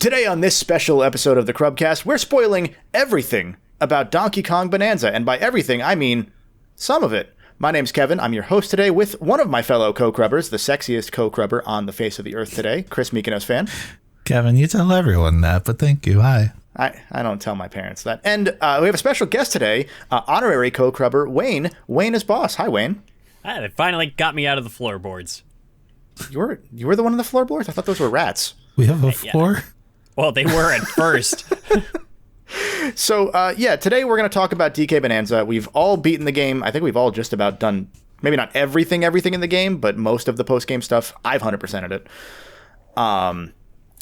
Today on this special episode of the CRUBCAST, we're spoiling everything about Donkey Kong Bananza, and by everything, I mean some of it. My name's Kevin. I'm your host today with one of my fellow co-crubbers, the sexiest co-crubber on the face of the earth today, Chris Mykonos fan. Kevin, you tell everyone that, but thank you. Hi. I don't tell my parents that. And we have a special guest today, honorary co-crubber Wayne. Wayne is boss. Hi, Wayne. They finally got me out of the floorboards. You were the one on the floorboards? I thought those were rats. We have a floor? Yeah. Well, they were at first. So, today we're going to talk about DK Bananza. We've all beaten the game. I think we've all just about done, maybe not everything in the game, but most of the post-game stuff. I've 100%ed it.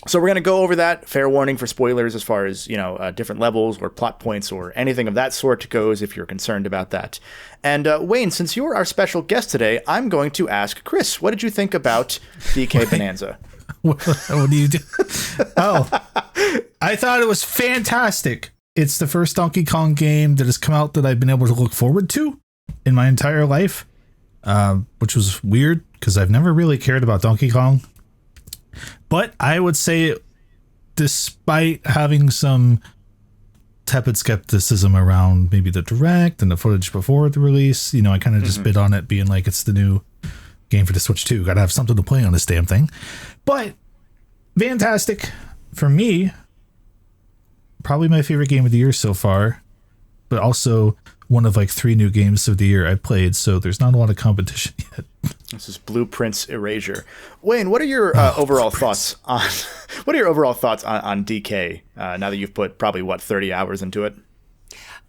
So we're going to go over that. Fair warning for spoilers as far as, different levels or plot points or anything of that sort goes if you're concerned about that. And Wayne, since you're our special guest today, I'm going to ask Chris, what did you think about DK Bananza? What do you do? Oh, I thought it was fantastic. It's the first Donkey Kong game that has come out that I've been able to look forward to in my entire life, which was weird because I've never really cared about Donkey Kong. But I would say, despite having some tepid skepticism around maybe the direct and the footage before the release, I kind of just bid on it being like it's the new game for the Switch 2. Gotta have something to play on this damn thing. But fantastic for me. Probably my favorite game of the year so far, but also one of like 3 new games of the year I played. So there's not a lot of competition yet. This is Blueprint's Erasure. Wayne, what are your overall thoughts on DK now that you've put probably 30 hours into it?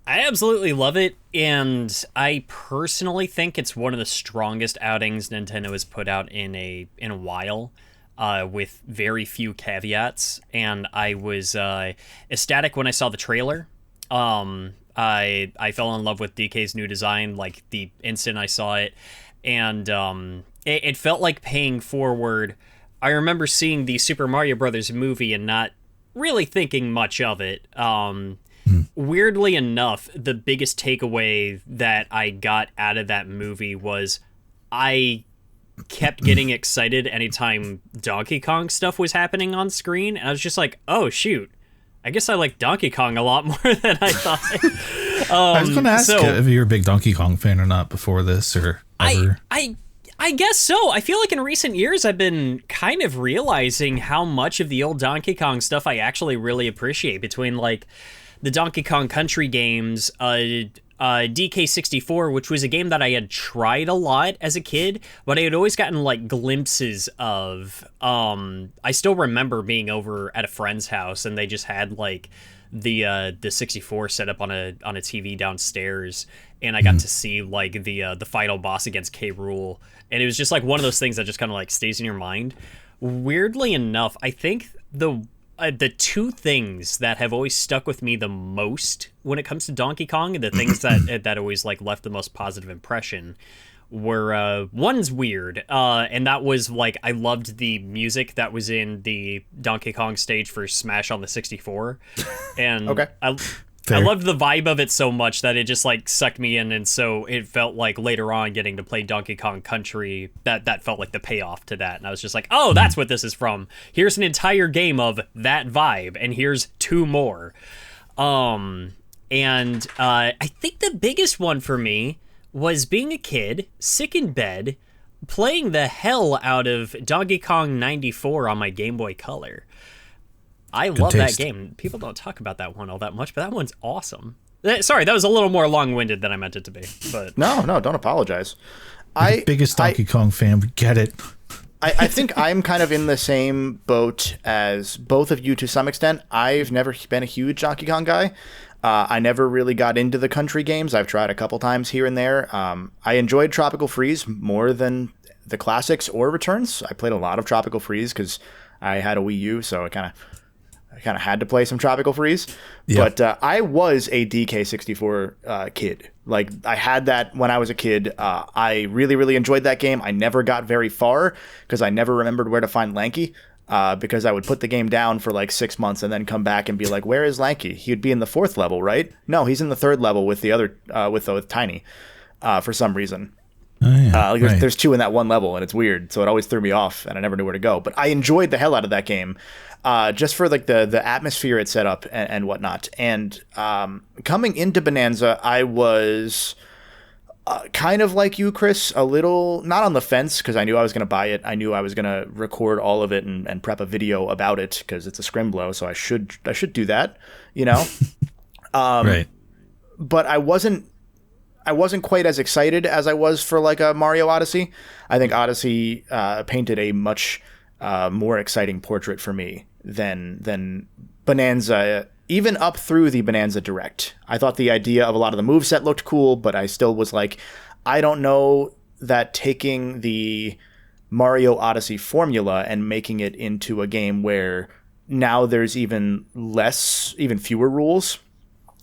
I absolutely love it, and I personally think it's one of the strongest outings Nintendo has put out in a while, with very few caveats. And I was ecstatic when I saw the trailer. I fell in love with DK's new design like the instant I saw it, and it felt like paying forward. I remember seeing the Super Mario Brothers movie and not really thinking much of it. Weirdly enough, the biggest takeaway that I got out of that movie was I kept getting excited anytime Donkey Kong stuff was happening on screen. And I was just like, oh, shoot. I guess I like Donkey Kong a lot more than I thought. I was going to ask if you're a big Donkey Kong fan or not before this or ever. I guess so. I feel like in recent years I've been kind of realizing how much of the old Donkey Kong stuff I actually really appreciate, between like the Donkey Kong Country games, DK64, which was a game that I had tried a lot as a kid, but I had always gotten like glimpses of. I still remember being over at a friend's house and they just had like the 64 set up on a TV downstairs, and I got to see like the final boss against K. Rool, and it was just like one of those things that just kind of like stays in your mind. Weirdly enough, I think the 2 things that have always stuck with me the most when it comes to Donkey Kong, and the things that always like left the most positive impression, were one's weird, and that was like I loved the music that was in the Donkey Kong stage for Smash on the 64, and okay. I loved the vibe of it so much that it just like sucked me in, and so it felt like later on getting to play Donkey Kong Country, that felt like the payoff to that, and I was just like, oh, that's what this is from. Here's an entire game of that vibe, and here's 2 more. I think the biggest one for me was being a kid, sick in bed, playing the hell out of Donkey Kong 94 on my Game Boy Color. I love that game. People don't talk about that one all that much, but that one's awesome. Sorry, that was a little more long-winded than I meant it to be. But No, don't apologize. You're the biggest Donkey Kong fan. We get it. I think I'm kind of in the same boat as both of you to some extent. I've never been a huge Donkey Kong guy. I never really got into the country games. I've tried a couple times here and there. I enjoyed Tropical Freeze more than the classics or Returns. I played a lot of Tropical Freeze because I had a Wii U, so I kind of had to play some Tropical Freeze. Yep. But I was a DK64 kid. Like, I had that when I was a kid. I really, really enjoyed that game. I never got very far because I never remembered where to find Lanky. Because I would put the game down for like 6 months and then come back and be like, where is Lanky? He'd be in the 4th level, right? No, he's in the 3rd level with the other, with Tiny, for some reason. Oh, yeah. There's two in that one level, and it's weird, so it always threw me off, and I never knew where to go. But I enjoyed the hell out of that game, just for like the atmosphere it set up and whatnot. And coming into Bananza, I was kind of like you, Chris, a little not on the fence because I knew I was going to buy it. I knew I was going to record all of it and prep a video about it because it's a scrimblow, so I should do that, you know. Right. But I wasn't quite as excited as I was for like a Mario Odyssey. I think Odyssey painted a much more exciting portrait for me than Bananza, even up through the Bananza Direct. I thought the idea of a lot of the moveset looked cool, but I still was like, I don't know that taking the Mario Odyssey formula and making it into a game where now there's even fewer rules,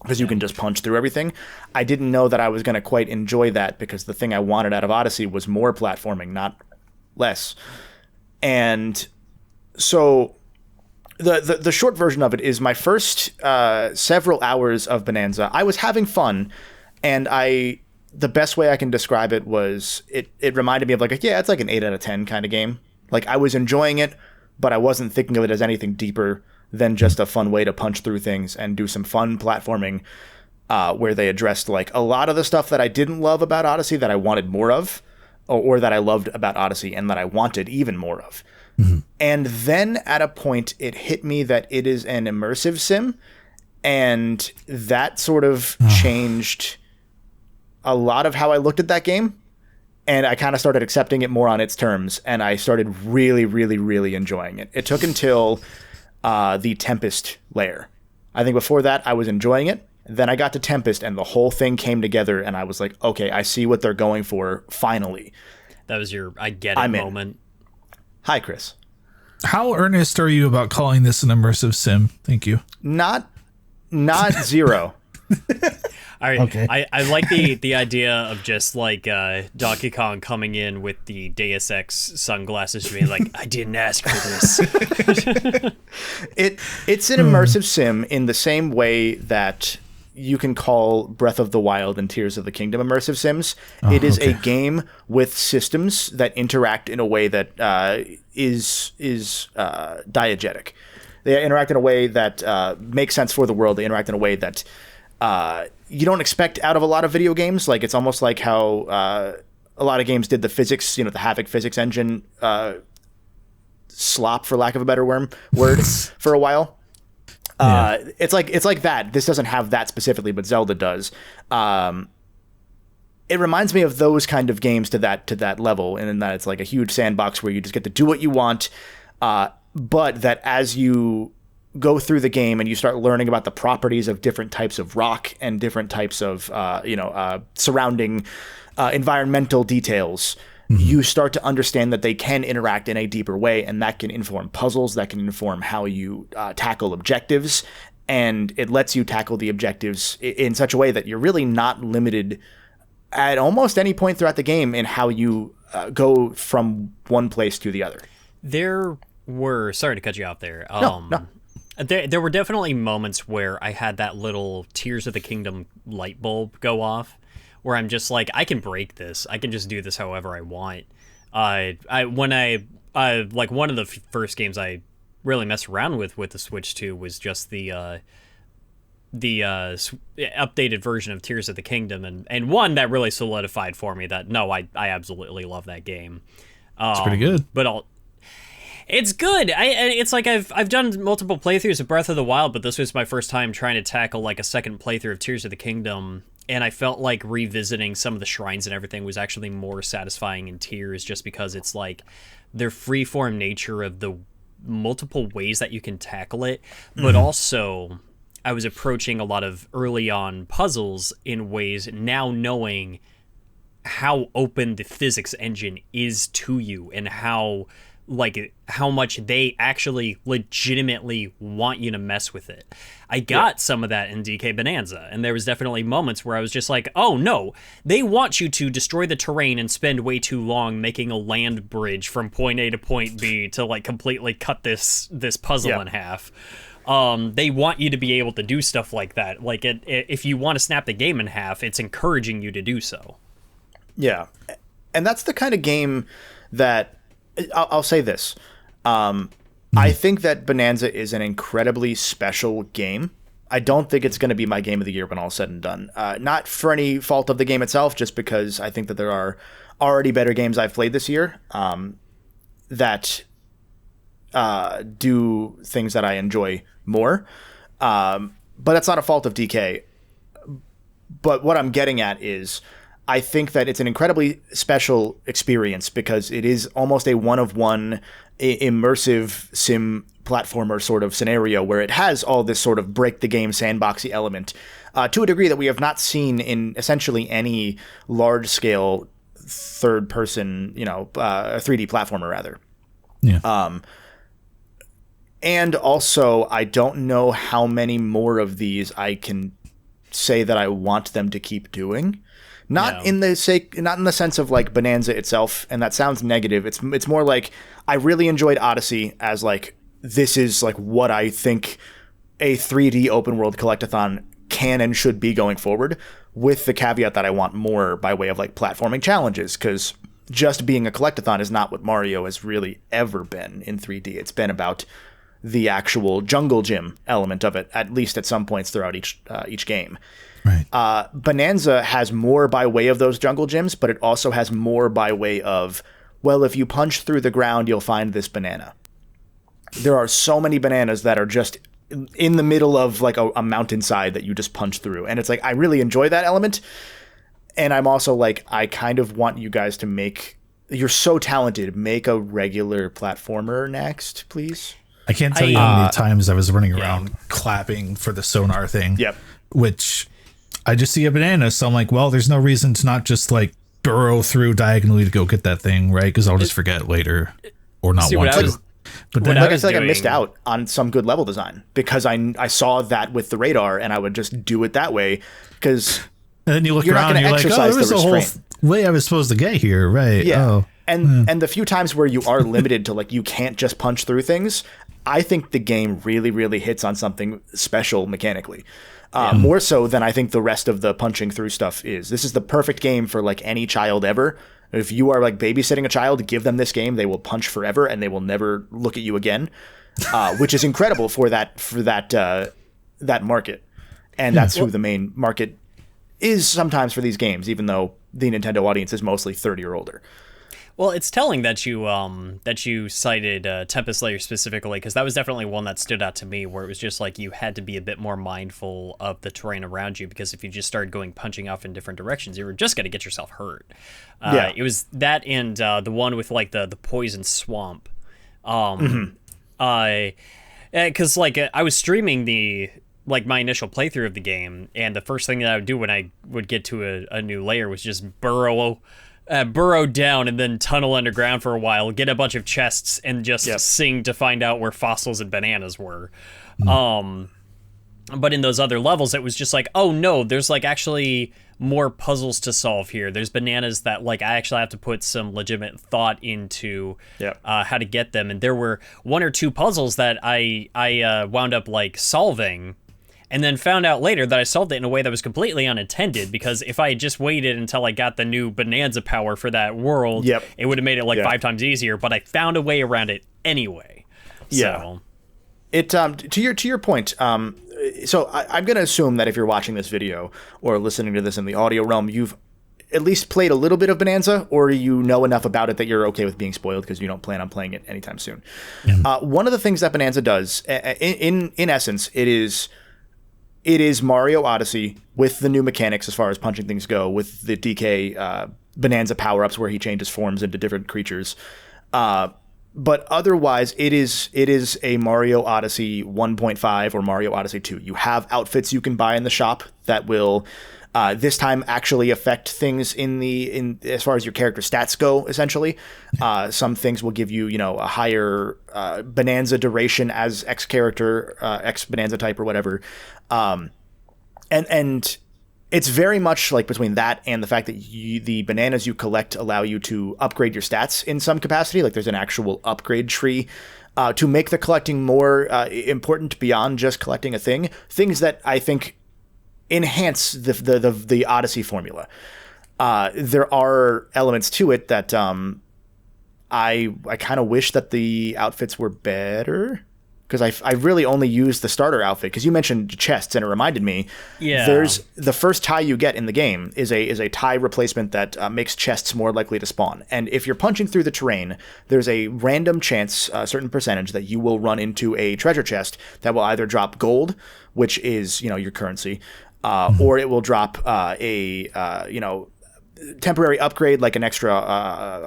because you can just punch through everything. I didn't know that I was going to quite enjoy that, because the thing I wanted out of Odyssey was more platforming, not less. And so the short version of it is my first several hours of Bananza, I was having fun, and the best way I can describe it was it reminded me of like, yeah, it's like an 8 out of 10 kind of game. Like, I was enjoying it, but I wasn't thinking of it as anything deeper than just a fun way to punch through things and do some fun platforming, where they addressed like a lot of the stuff that I didn't love about Odyssey that I wanted more of, or that I loved about Odyssey and that I wanted even more of. Mm-hmm. And then at a point it hit me that it is an immersive sim, and that sort of changed a lot of how I looked at that game. And I kind of started accepting it more on its terms, and I started really, really, really enjoying it. It took until the Tempest layer. I think before that I was enjoying it. Then I got to Tempest, and the whole thing came together, and I was like, okay, I see what they're going for, finally. That was your I get it moment. Hi, Chris. How earnest are you about calling this an immersive sim? Thank you. Not zero. All right. Okay. I like the idea of just like Donkey Kong coming in with the Deus Ex sunglasses, being like, I didn't ask for this. It's an immersive sim in the same way that you can call Breath of the Wild and Tears of the Kingdom immersive sims. It is a game with systems that interact in a way that is diegetic. They interact in a way that makes sense for the world. They interact in a way that you don't expect out of a lot of video games. Like, it's almost like how a lot of games did the physics, the Havok physics engine slop, for lack of a better word, for a while. It's like that. This doesn't have that specifically, but Zelda does. It reminds me of those kind of games to that level, and in that it's like a huge sandbox where you just get to do what you want, but that as you go through the game and you start learning about the properties of different types of rock and different types of surrounding environmental details, you start to understand that they can interact in a deeper way, and that can inform puzzles, that can inform how you tackle objectives, and it lets you tackle the objectives in such a way that you're really not limited at almost any point throughout the game in how you go from one place to the other. There were, sorry to cut you off there. No. There were definitely moments where I had that little Tears of the Kingdom light bulb go off, where I'm just like, I can break this. I can just do this however I want. One of the first games I really messed around with the Switch 2 was just the updated version of Tears of the Kingdom, and one that really solidified for me that no, I absolutely love that game. It's pretty good. But it's good. It's like I've done multiple playthroughs of Breath of the Wild, but this was my first time trying to tackle like a second playthrough of Tears of the Kingdom. And I felt like revisiting some of the shrines and everything was actually more satisfying in Tears, just because it's like their freeform nature of the multiple ways that you can tackle it. But also, I was approaching a lot of early on puzzles in ways now knowing how open the physics engine is to you, and how much they actually legitimately want you to mess with it. I got some of that in DK Bananza, and there was definitely moments where I was just like, oh no, they want you to destroy the terrain and spend way too long making a land bridge from point A to point B to like completely cut this puzzle in half. They want you to be able to do stuff like that. Like, if you want to snap the game in half, it's encouraging you to do so. Yeah. And that's the kind of game that I'll say this. I think that Bananza is an incredibly special game. I don't think it's going to be my game of the year when all is said and done. Not for any fault of the game itself, just because I think that there are already better games I've played this year that do things that I enjoy more. But that's not a fault of DK. But what I'm getting at is I think that it's an incredibly special experience because it is almost a one-of-one immersive sim platformer sort of scenario where it has all this sort of break the game sandboxy element to a degree that we have not seen in essentially any large-scale third-person, 3D platformer rather. Yeah. And also, I don't know how many more of these I can say that I want them to keep doing. Not in the sense of like Bananza itself, and that sounds negative. It's more like I really enjoyed Odyssey as like this is like what I think a 3D open world collectathon can and should be going forward, with the caveat that I want more by way of like platforming challenges, because just being a collectathon is not what Mario has really ever been in 3D. It's been about the actual jungle gym element of it, at least at some points throughout each game. Right. Bananza has more by way of those jungle gyms, but it also has more by way of, well, if you punch through the ground, you'll find this banana. There are so many bananas that are just in the middle of like a mountainside that you just punch through. And it's like, I really enjoy that element. And I'm also like, I kind of want you guys to you're so talented, make a regular platformer next, please. I can't tell you how many times I was running around clapping for the sonar thing. Yep. Which I just see a banana, so I'm like, well, there's no reason to not just like burrow through diagonally to go get that thing, right? Because I'll just forget later or not want to. But then, like I feel like I missed out on some good level design because I saw that with the radar and I would just do it that way because. And then you look around and you're like, oh, there was a whole way I was supposed to get here, right? Yeah. Oh. And the few times where you are limited to like you can't just punch through things, I think the game really, really hits on something special mechanically. More so than I think the rest of the punching through stuff is. This is the perfect game for like any child ever. If you are like babysitting a child, give them this game, they will punch forever and they will never look at you again, which is incredible for that market. And that's who the main market is sometimes for these games, even though the Nintendo audience is mostly 30 or older. Well, it's telling that you cited Tempest Layer specifically, because that was definitely one that stood out to me, where it was just like you had to be a bit more mindful of the terrain around you, because if you just started punching off in different directions, you were just going to get yourself hurt. It was that and the one with like the poison swamp. Because like I was streaming my initial playthrough of the game, and the first thing that I would do when I would get to a new layer was just burrow down and then tunnel underground for a while, get a bunch of chests, and just sing to find out where fossils and bananas were. But in those other levels, it was just like, oh no, there's like actually more puzzles to solve here. There's bananas that like I actually have to put some legitimate thought into how to get them. And there were one or two puzzles that I wound up like solving, and then found out later that I solved it in a way that was completely unintended, because if I had just waited until I got the new Bananza power for that world, it would have made it like 5 times easier, but I found a way around it anyway. So. It to your point, so I'm going to assume that if you're watching this video or listening to this in the audio realm, you've at least played a little bit of Bananza, or you know enough about it that you're okay with being spoiled because you don't plan on playing it anytime soon. One of the things that Bananza does, in essence, it is Mario Odyssey with the new mechanics as far as punching things go, with the DK Bananza power-ups where he changes forms into different creatures. But otherwise, it is a Mario Odyssey 1.5 or Mario Odyssey 2. You have outfits you can buy in the shop that will this time actually affect things in as far as your character stats go, essentially. Some things will give you, a higher Bananza duration as X character, X Bananza type or whatever. And it's very much like between that and the fact that the bananas you collect allow you to upgrade your stats in some capacity. Like there's an actual upgrade tree to make the collecting more important beyond just collecting a thing. Things that I think enhance the Odyssey formula. There are elements to it that I kind of wish that the outfits were better, because I really only used the starter outfit, because you mentioned chests and it reminded me. Yeah. There's the first tie you get in the game is a tie replacement that makes chests more likely to spawn. And if you're punching through the terrain, there's a random chance, a certain percentage, that you will run into a treasure chest that will either drop gold, which is, your currency, or it will drop temporary upgrade, like an extra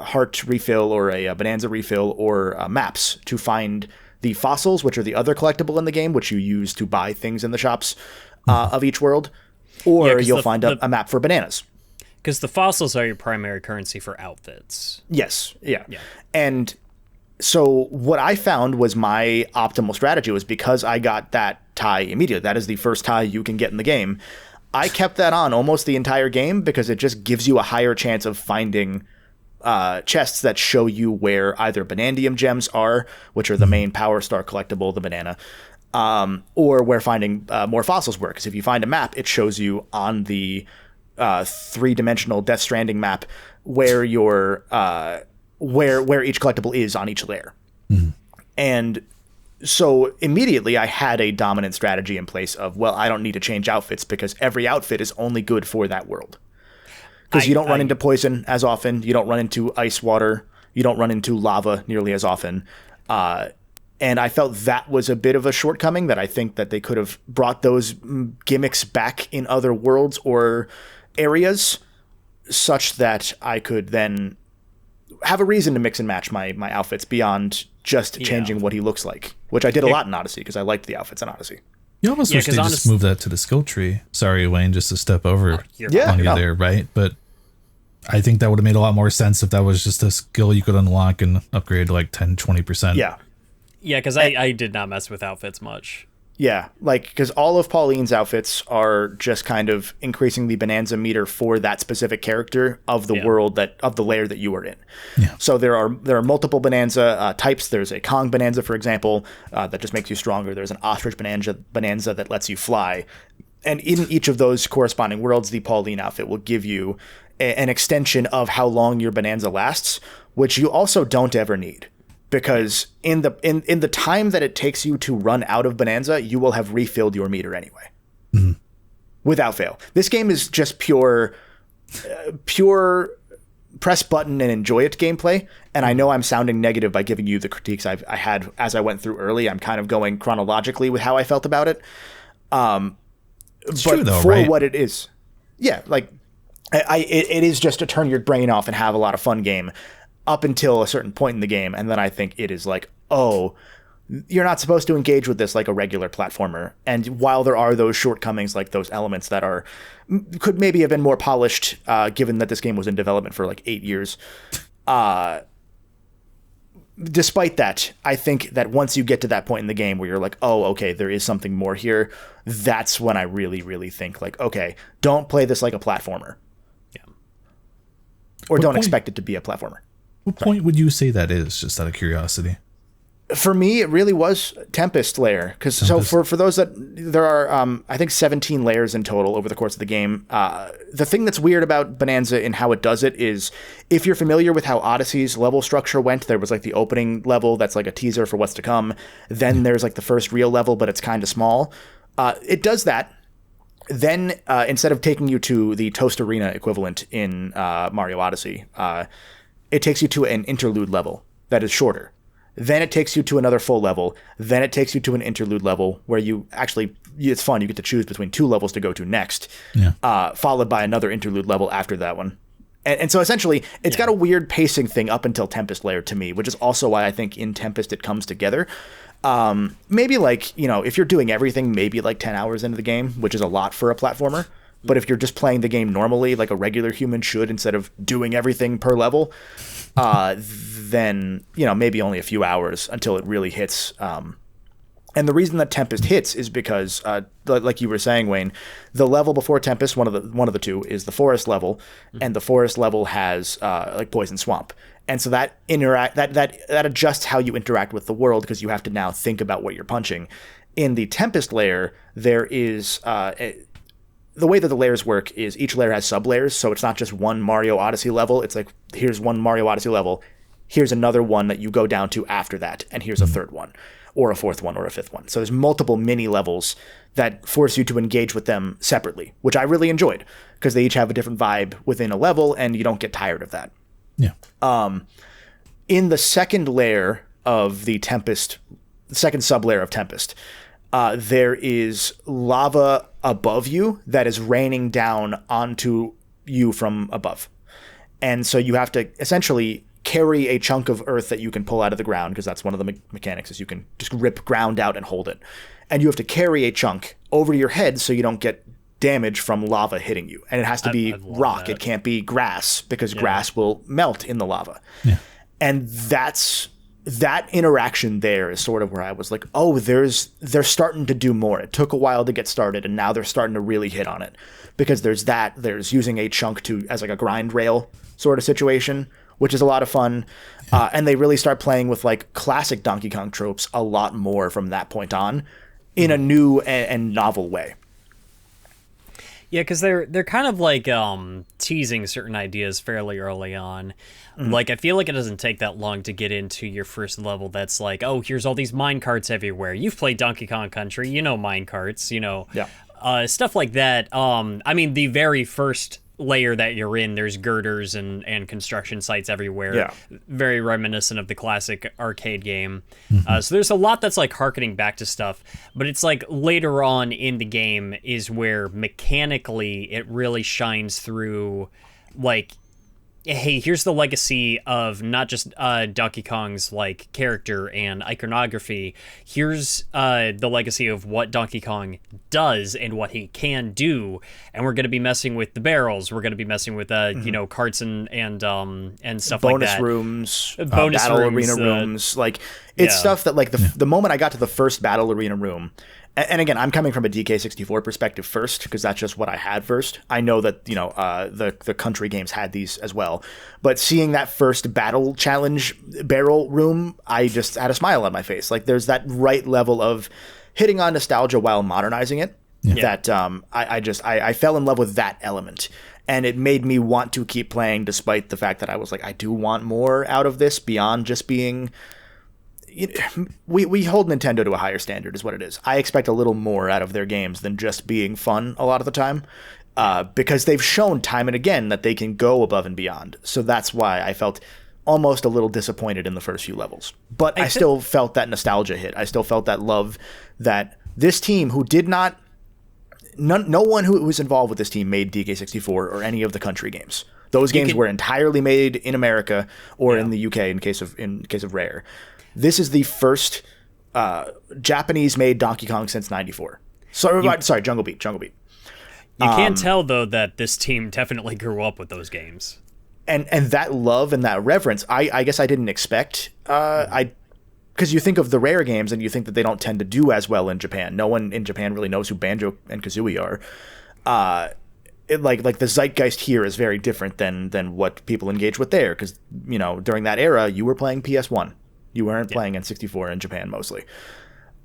heart refill or a Bananza refill, or maps to find the fossils, which are the other collectible in the game, which you use to buy things in the shops of each world, or you'll find a map for bananas. Because the fossils are your primary currency for outfits. Yes, yeah. And so what I found was my optimal strategy was, because I got that tie immediately, that is the first tie you can get in the game, I kept that on almost the entire game, because it just gives you a higher chance of finding chests that show you where either Banandium gems are, which are the main Power Star collectible, the banana, or where finding more fossils were. Because if you find a map, it shows you on the 3-dimensional Death Stranding map where your where each collectible is on each layer. And so immediately I had a dominant strategy in place of, well, I don't need to change outfits, because every outfit is only good for that world. Because you don't run into poison as often, you don't run into ice water, you don't run into lava nearly as often. And I felt that was a bit of a shortcoming, that I think that they could have brought those gimmicks back in other worlds or areas, such that I could then have a reason to mix and match my outfits beyond just changing what he looks like, which I did a lot in Odyssey, because I liked the outfits in Odyssey. You almost wish they just moved that to the skill tree. Sorry, Wayne, just to step over on you there, right? But I think that would have made a lot more sense if that was just a skill you could unlock and upgrade to like 10, 20%. Yeah, because I did not mess with outfits much. Yeah, because all of Pauline's outfits are just kind of increasing the Bananza meter for that specific character of the world, of the layer that you are in. Yeah. So there are multiple Bananza types. There's a Kong Bananza, for example, that just makes you stronger. There's an Ostrich Bananza that lets you fly. And in each of those corresponding worlds, the Pauline outfit will give you an extension of how long your Bananza lasts, which you also don't ever need. Because in the time that it takes you to run out of Bananza, you will have refilled your meter anyway, without fail. This game is just pure press button and enjoy it gameplay. And I know I'm sounding negative by giving you the critiques I had as I went through early. I'm kind of going chronologically with how I felt about it. It's true though, right? For what it is, it is just to turn your brain off and have a lot of fun game, up until a certain point in the game, and then I think it is like, oh, you're not supposed to engage with this like a regular platformer. And while there are those shortcomings, like those elements that could maybe have been more polished, given that this game was in development for like 8 years, despite that, I think that once you get to that point in the game where you're like, oh, okay, there is something more here, that's when I really, really think like, okay, don't play this like a platformer. Yeah. Or don't expect it to be a platformer. What point would you say that is, just out of curiosity? For me, it really was Tempest layer. Because so for those that there are, I think 17 layers in total over the course of the game. The thing that's weird about Bananza and how it does it is, if you're familiar with how Odyssey's level structure went, there was like the opening level that's like a teaser for what's to come. Then there's like the first real level, but it's kind of small. It does that. Then instead of taking you to the Toast Arena equivalent in Mario Odyssey, it takes you to an interlude level that is shorter. Then it takes you to another full level. Then it takes you to an interlude level where it's fun. You get to choose between 2 levels to go to next, followed by another interlude level after that one. And so essentially, it's got a weird pacing thing up until Tempest layer to me, which is also why I think in Tempest it comes together. Maybe like, if you're doing everything, maybe like 10 hours into the game, which is a lot for a platformer. But if you're just playing the game normally, like a regular human should, instead of doing everything per level, then, maybe only a few hours until it really hits. And the reason that Tempest hits is because, like you were saying, Wayne, the level before Tempest, one of the two, is the forest level, and the forest level has like Poison Swamp. And so that adjusts how you interact with the world, because you have to now think about what you're punching. In the Tempest layer, there is the way that the layers work is each layer has sub layers, so it's not just one Mario Odyssey level. It's like, here's one Mario Odyssey level, here's another one that you go down to after that, and here's a third one, or a fourth one, or a fifth one. So there's multiple mini levels that force you to engage with them separately, which I really enjoyed, because they each have a different vibe within a level, and you don't get tired of that. Yeah. In the second layer of the Tempest, the second sub-layer of Tempest, there is lava above you that is raining down onto you from above. And so you have to essentially carry a chunk of earth that you can pull out of the ground, because that's one of the mechanics, is you can just rip ground out and hold it. And you have to carry a chunk over your head so you don't get damage from lava hitting you. And it has to be rock. It can't be grass, because grass will melt in the lava. Yeah. And that interaction there is sort of where I was like, oh, they're starting to do more. It took a while to get started, and now they're starting to really hit on it, because there's using a chunk as like a grind rail sort of situation, which is a lot of fun. And they really start playing with like classic Donkey Kong tropes a lot more from that point on, in a new and novel way. Yeah, because they're kind of like teasing certain ideas fairly early on. Like, I feel like it doesn't take that long to get into your first level that's like, oh, here's all these mine carts everywhere. You've played Donkey Kong Country, you know mine carts, stuff like that. I mean, the very first layer that you're in, there's girders and construction sites everywhere. Yeah. Very reminiscent of the classic arcade game. So there's a lot that's like harkening back to stuff, but it's like later on in the game is where mechanically it really shines through. Like, hey, here's the legacy of not just Donkey Kong's like character and iconography. Here's the legacy of what Donkey Kong does and what he can do. And we're going to be messing with the barrels. We're going to be messing with carts and stuff like that. Bonus Bonus battle rooms, arena rooms. Like, it's stuff that like the moment I got to the first battle arena room. And again, I'm coming from a DK64 perspective first, because that's just what I had first. I know that, the country games had these as well. But seeing that first battle challenge barrel room, I just had a smile on my face. Like, there's that right level of hitting on nostalgia while modernizing it. Yeah. That I fell in love with that element. And it made me want to keep playing, despite the fact that I was like, I do want more out of this beyond just being... We hold Nintendo to a higher standard, is what it is. I expect a little more out of their games than just being fun a lot of the time, because they've shown time and again that they can go above and beyond. So that's why I felt almost a little disappointed in the first few levels. But I still felt that nostalgia hit. I still felt that love that this team, who did not... No one who was involved with this team made DK64 or any of the country games. Those games were entirely made in America or in the UK in case of Rare. This is the first Japanese-made Donkey Kong since '94. Sorry, Jungle Beat. You can't tell, though, that this team definitely grew up with those games. And that love and that reverence, I guess I didn't expect. Because you think of the Rare games and you think that they don't tend to do as well in Japan. No one in Japan really knows who Banjo and Kazooie are. Like the zeitgeist here is very different than what people engage with there. Because, during that era, you were playing PS1. You weren't playing N64 in Japan mostly.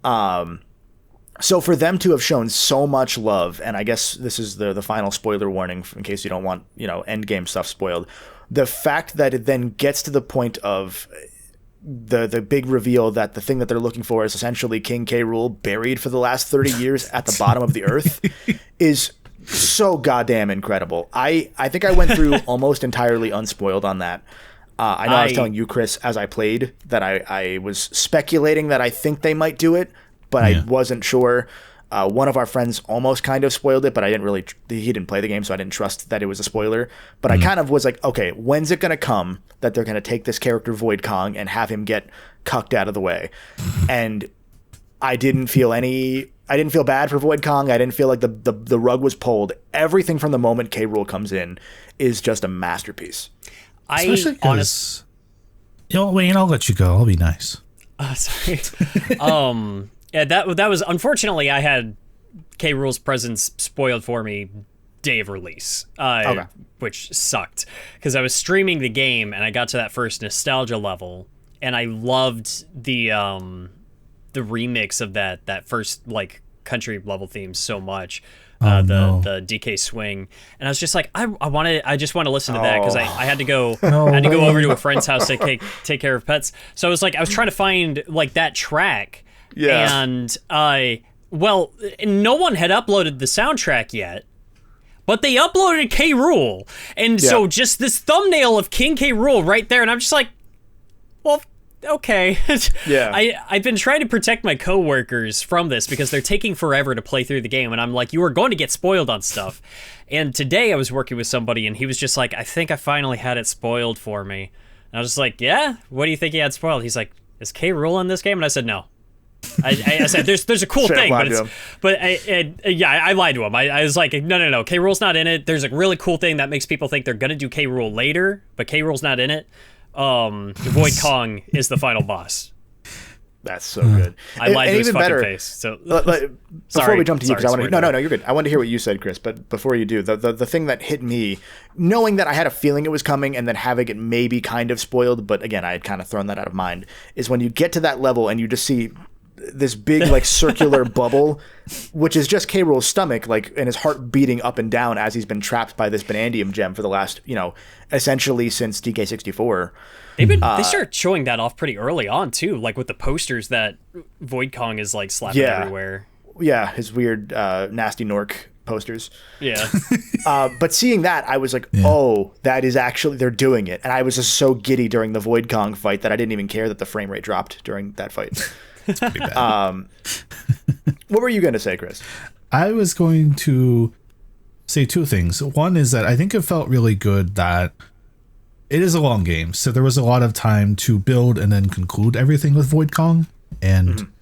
So for them to have shown so much love, and I guess this is the final spoiler warning in case you don't want, Endgame stuff spoiled. The fact that it then gets to the point of the big reveal that the thing that they're looking for is essentially King K. Rool buried for the last 30 years at the bottom of the earth is so goddamn incredible. I think I went through almost entirely unspoiled on that. I know I was telling you, Chris, as I played, that I was speculating that I think they might do it, but I wasn't sure. One of our friends almost kind of spoiled it, but he didn't play the game, so I didn't trust that it was a spoiler. But I kind of was like, okay, when's it going to come that they're going to take this character Void Kong and have him get cucked out of the way? And I didn't feel bad for Void Kong. I didn't feel like the rug was pulled. Everything from the moment K. Rool comes in is just a masterpiece. Especially because, Wayne, I'll let you go. I'll be nice. Sorry. Yeah, that was unfortunately I had K. Rool's presence spoiled for me day of release, which sucked because I was streaming the game and I got to that first nostalgia level and I loved the remix of that first like country level theme so much. The DK swing, and I was just like, I just want to listen to that because I had to go over to a friend's house to take care of pets. So I was trying to find like that track, and no one had uploaded the soundtrack yet, but they uploaded K. Rool, and so just this thumbnail of King K. Rool right there, and I'm just like, well. Okay. I've been trying to protect my coworkers from this because they're taking forever to play through the game, and I'm like, you are going to get spoiled on stuff. And today I was working with somebody, and he was just like, I think I finally had it spoiled for me. And I was just like, yeah? What do you think he had spoiled? He's like, is K. Rool in this game? And I said, no. I said, there's a cool thing, but I lied to him. I was like, no, K. Rool's not in it. There's a really cool thing that makes people think they're gonna do K. Rool later, but K. Rool's not in it. Void Kong is the final boss. That's so good. I lied to his fucking face. So before we jump to you, because I want to. No, you're good. I want to hear what you said, Chris. But before you do, the thing that hit me, knowing that I had a feeling it was coming, and then having it maybe kind of spoiled, but again, I had kind of thrown that out of mind, is when you get to that level and you just see this big like circular bubble, which is just K. Rool's stomach, like, and his heart beating up and down as he's been trapped by this Banandium gem for the last, essentially since DK64. They start showing that off pretty early on too, like with the posters that Void Kong is like slapping everywhere. Yeah, his weird nasty Nork posters. Yeah. But seeing that, I was like, oh, that is actually, they're doing it. And I was just so giddy during the Void Kong fight that I didn't even care that the frame rate dropped during that fight. It's pretty bad. What were you going to say, Chris? I was going to say two things. One is that I think it felt really good that it is a long game, so there was a lot of time to build and then conclude everything with Void Kong. And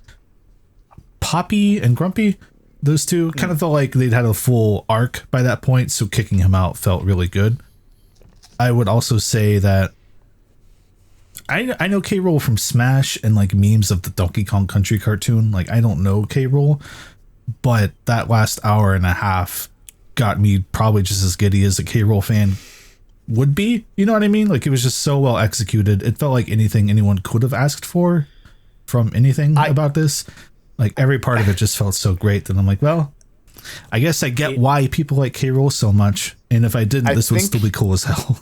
Poppy and Grumpy, those two kind of felt like they'd had a full arc by that point, so kicking him out felt really good. I would also say that I know K. Rool from Smash and like memes of the Donkey Kong Country cartoon. Like, I don't know K. Rool, but that last hour and a half got me probably just as giddy as a K. Rool fan would be. You know what I mean? Like, it was just so well executed. It felt like anything anyone could have asked for from anything about this. Like, every part of it just felt so great that I'm like, well, I guess I get why people like K. Rool so much. And if I didn't, this would still be cool as hell.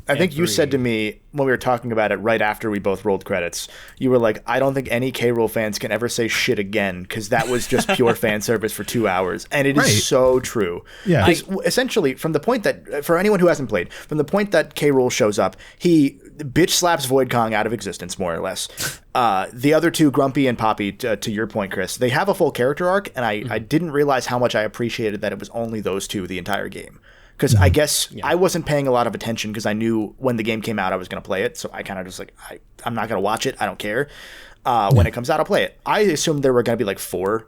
I think you said to me when we were talking about it right after we both rolled credits, you were like, I don't think any K. Rool fans can ever say shit again because that was just pure fan service for 2 hours. And it is so true. Yeah. Essentially, from the point that, for anyone who hasn't played, from the point that K. Rool shows up, he bitch slaps Void Kong out of existence, more or less. The other two, Grumpy and Poppy, to your point, Chris, they have a full character arc, and I didn't realize how much I appreciated that it was only those two the entire game. Because I guess I wasn't paying a lot of attention because I knew when the game came out I was going to play it. So I kind of just like, I'm not going to watch it. I don't care. When it comes out, I'll play it. I assumed there were going to be like 4,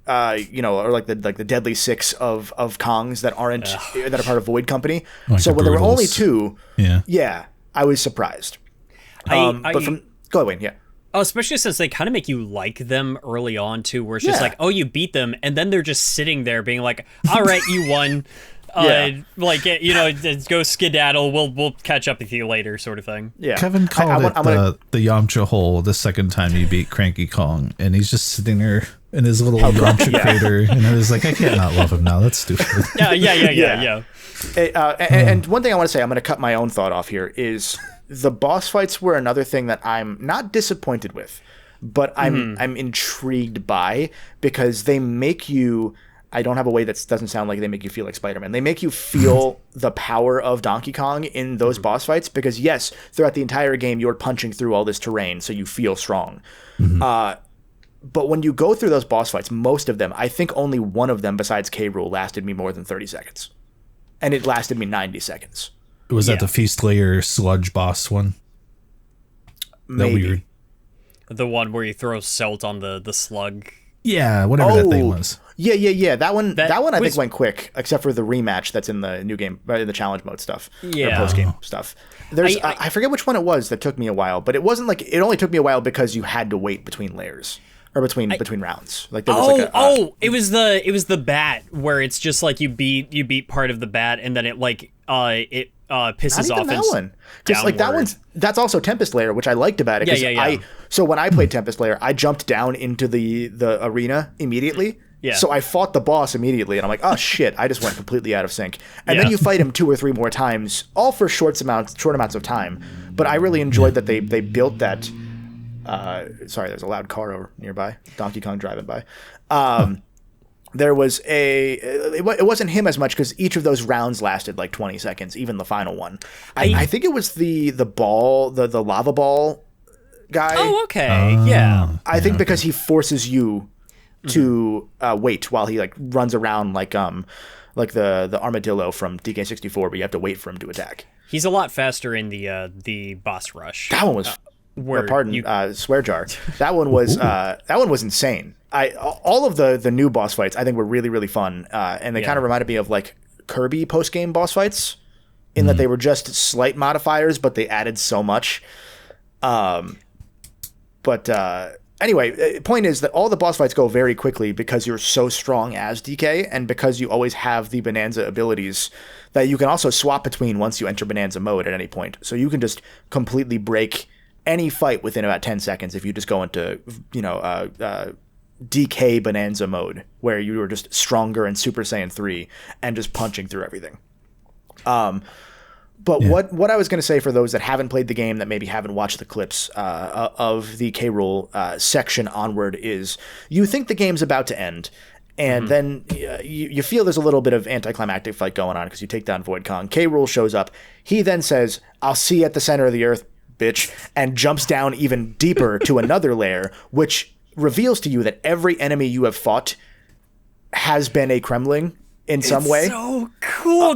or like the deadly 6 of Kongs that aren't that are part of Void Company. Like so when there were only 2, I was surprised. But go away, Oh, especially since they kind of make you like them early on too, where it's just like, oh, you beat them, and then they're just sitting there being like, all right, you won. Go skedaddle. We'll catch up with you later, sort of thing. Yeah. Kevin called it the Yamcha hole the second time he beat Cranky Kong, and he's just sitting there in his little Yamcha crater, and I was like, I can't not love him now. That's stupid. Yeah. And one thing I want to say, I'm going to cut my own thought off here, is the boss fights were another thing that I'm not disappointed with, but I'm intrigued by because they make you. I don't have a way that doesn't sound like they make you feel like Spider-Man. They make you feel the power of Donkey Kong in those boss fights because, yes, throughout the entire game, you're punching through all this terrain, so you feel strong. But when you go through those boss fights, most of them, I think only one of them besides K. Rool lasted me more than 30 seconds. And it lasted me 90 seconds. Was that the Feast Layer sludge boss one? Maybe. Weird. The one where you throw salt on the slug. Yeah, whatever that thing was. Yeah. That one I think went quick, except for the rematch that's in the new game, the challenge mode stuff, or post game stuff. There's I forget which one it was that took me a while, but it wasn't like it only took me a while because you had to wait between layers or between rounds. Like there was it was the bat where it's just like you beat part of the bat and then it like it pisses off. That one, because like that's also Tempest Layer, which I liked about it. So when I played Tempest Layer, I jumped down into the arena immediately. Yeah. So I fought the boss immediately, and I'm like, oh shit, I just went completely out of sync. And then you fight him 2 or 3 more times, all for short amounts of time. But I really enjoyed that they built that. Sorry, there's a loud car over nearby. Donkey Kong driving by. There was it wasn't him as much because each of those rounds lasted like 20 seconds, even the final one. I think it was the lava ball guy. Oh, okay. Yeah. I think because he forces you to wait while he like runs around like the armadillo from DK64, where you have to wait for him to attack. He's a lot faster in the boss rush. That one was swear jar. That one was insane. All of the new boss fights I think were really, really fun, and they kind of reminded me of like Kirby post-game boss fights in that they were just slight modifiers, but they added so much. Anyway, point is that all the boss fights go very quickly because you're so strong as DK, and because you always have the Bananza abilities that you can also swap between once you enter Bananza mode at any point. So you can just completely break any fight within about 10 seconds if you just go into, DK Bananza mode, where you are just stronger and Super Saiyan 3 and just punching through everything. What I was going to say for those that haven't played the game, that maybe haven't watched the clips of the K. Rool section onward, is you think the game's about to end, and then you feel there's a little bit of anticlimactic fight going on because you take down Void Kong. K. Rool shows up. He then says, "I'll see you at the center of the earth, bitch," and jumps down even deeper to another layer, which reveals to you that every enemy you have fought has been a Kremling in some way. So cool.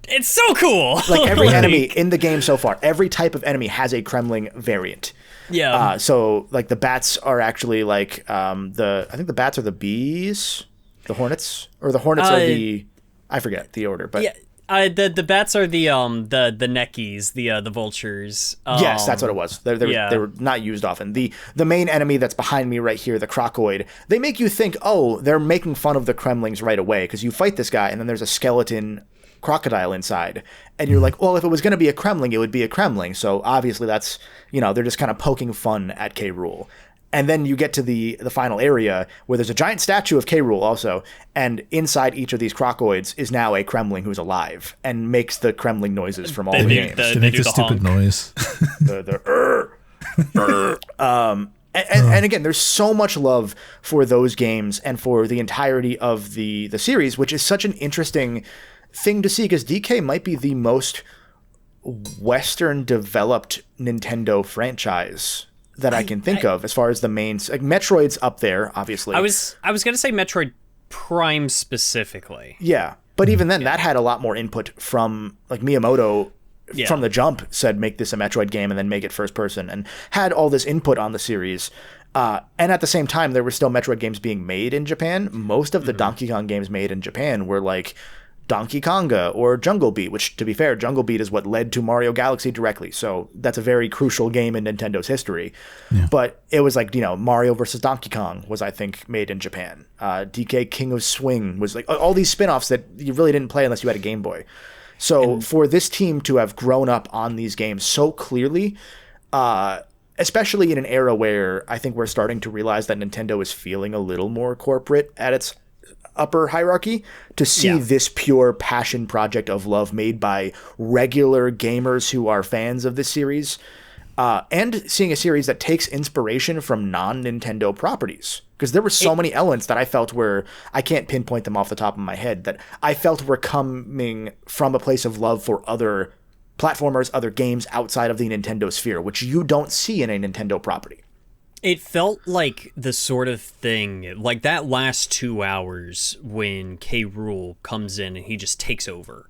It's so cool. Like every enemy in the game so far, every type of enemy has a Kremling variant. Yeah. So like the bats are actually like I think the bats are the bees, the hornets, or the hornets are the, I forget the order, but yeah. The bats are the neckies, the vultures. Yes, that's what it was. They were not used often. The main enemy that's behind me right here, the Crocodile, they make you think, oh, they're making fun of the Kremlings right away, because you fight this guy and then there's a skeleton crocodile inside, and you're like, well, if it was going to be a Kremling, it would be a Kremling. So obviously that's, they're just kind of poking fun at K. Rool. And then you get to the final area where there's a giant statue of K. Rool also, and inside each of these crocoids is now a Kremling who's alive and makes the Kremling noises from all the games. They make the stupid noise. And again, there's so much love for those games and for the entirety of the series, which is such an interesting thing to see, because DK might be the most Western developed Nintendo franchise that I can think of, as far as the main, like Metroid's up there, obviously. I was gonna say Metroid Prime specifically. Yeah, but even then, that had a lot more input from like Miyamoto. From the jump, said make this a Metroid game and then make it first person, and had all this input on the series. And at the same time, there were still Metroid games being made in Japan. Most of the Donkey Kong games made in Japan were like Donkey Konga or Jungle Beat, which, to be fair, Jungle Beat is what led to Mario Galaxy directly. So that's a very crucial game in Nintendo's history. Yeah. But it was like, Mario versus Donkey Kong was, I think, made in Japan. DK King of Swing was like all these spin-offs that you really didn't play unless you had a Game Boy. So for this team to have grown up on these games so clearly, especially in an era where I think we're starting to realize that Nintendo is feeling a little more corporate at its upper hierarchy, to see this pure passion project of love made by regular gamers who are fans of this series, and seeing a series that takes inspiration from non-Nintendo properties. Because there were so many elements that I felt were, I can't pinpoint them off the top of my head, that I felt were coming from a place of love for other platformers, other games outside of the Nintendo sphere, which you don't see in a Nintendo property. It felt like the sort of thing, like that last 2 hours when K. Rool comes in and he just takes over,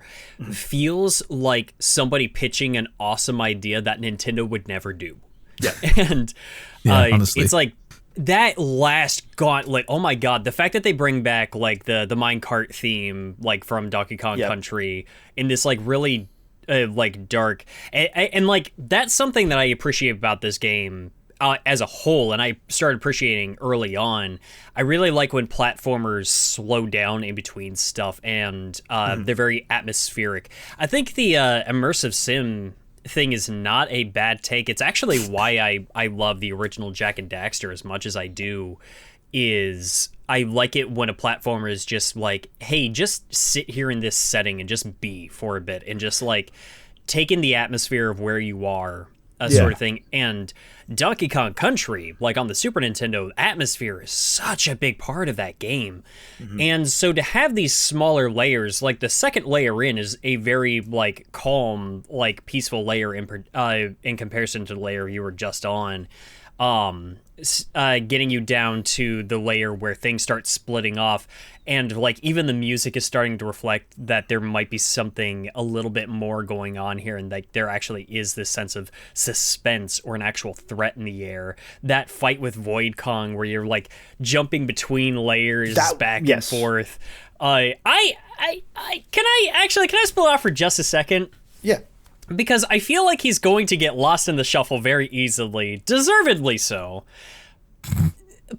feels like somebody pitching an awesome idea that Nintendo would never do. Yeah. And honestly, it's like that last gauntlet. Oh my God. The fact that they bring back like the minecart theme, like from Donkey Kong Country, in this like really like dark, and like that's something that I appreciate about this game as a whole, and I started appreciating early on. I really like when platformers slow down in between stuff, and they're very atmospheric. I think the immersive sim thing is not a bad take. It's actually why I love the original Jak and Daxter as much as I do. Is I like it when a platformer is just like, hey, just sit here in this setting and just be for a bit and just like take in the atmosphere of where you are, sort of thing. And Donkey Kong Country, like on the Super Nintendo, atmosphere is such a big part of that game. And so to have these smaller layers, like the second layer in is a very like calm, like peaceful layer in comparison to the layer you were just on. Getting you down to the layer where things start splitting off, and like even the music is starting to reflect that there might be something a little bit more going on here, and like there actually is this sense of suspense or an actual threat in the air. That fight with Void Kong where you're like jumping between layers back and forth. Can I spill out for just a second? Yeah. Because I feel like he's going to get lost in the shuffle very easily, deservedly so.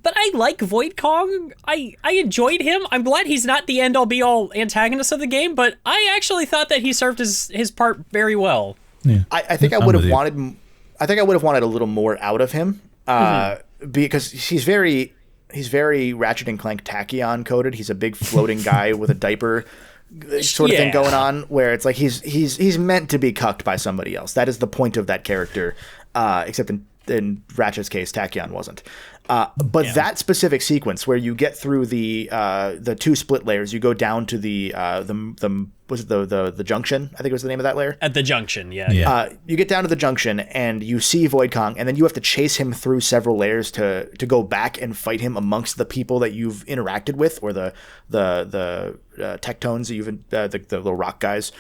But I like Void Kong. I enjoyed him. I'm glad he's not the end-all be-all antagonist of the game, but I actually thought that he served his part very well. Yeah. I think I would have wanted. I think I would have wanted a little more out of him, because he's very Ratchet and Clank Tachyon coded. He's a big floating guy with a diaper sort of thing going on, where it's like he's meant to be cucked by somebody else. That is the point of that character, except in Ratchet's case, Tachyon wasn't. But that specific sequence where you get through the two split layers, you go down to the junction, I think was the name of that layer. At the junction, you get down to the junction and you see Void Kong, and then you have to chase him through several layers to go back and fight him amongst the people that you've interacted with, or the Tectones that you've the little rock guys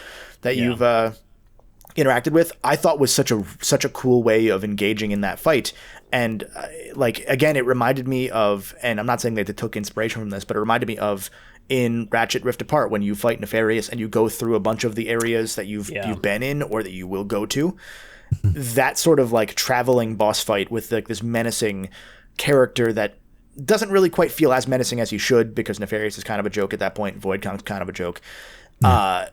that you've interacted with. I thought was such a cool way of engaging in that fight. And like, again, it reminded me of, and I'm not saying that they took inspiration from this, but it reminded me of in Ratchet Rift Apart when you fight Nefarious and you go through a bunch of the areas that you've been in or that you will go to. That sort of like traveling boss fight with like this menacing character that doesn't really quite feel as menacing as he should, because Nefarious is kind of a joke at that point. Void Kong's kind of a joke. I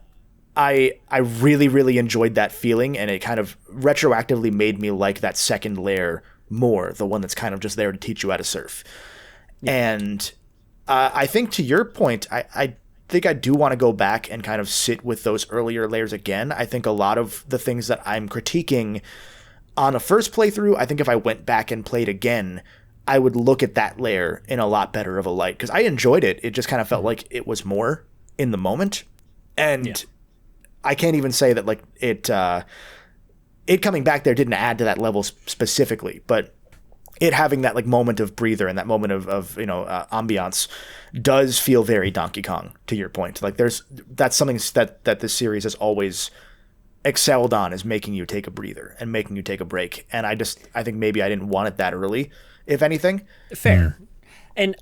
really, really enjoyed that feeling, and it kind of retroactively made me like that second layer more, the one that's kind of just there to teach you how to surf. And I think to your point, I think I do want to go back and kind of sit with those earlier layers again. I think a lot of the things that I'm critiquing on a first playthrough, I think if I went back and played again, I would look at that layer in a lot better of a light, because I enjoyed it. It just kind of felt like it was more in the moment. And I can't even say that like it coming back there didn't add to that level specifically, but it having that like moment of breather and that moment of ambiance does feel very Donkey Kong, to your point. Like that's something that this series has always excelled on, is making you take a breather and making you take a break. And I think maybe I didn't want it that early, if anything. Fair. And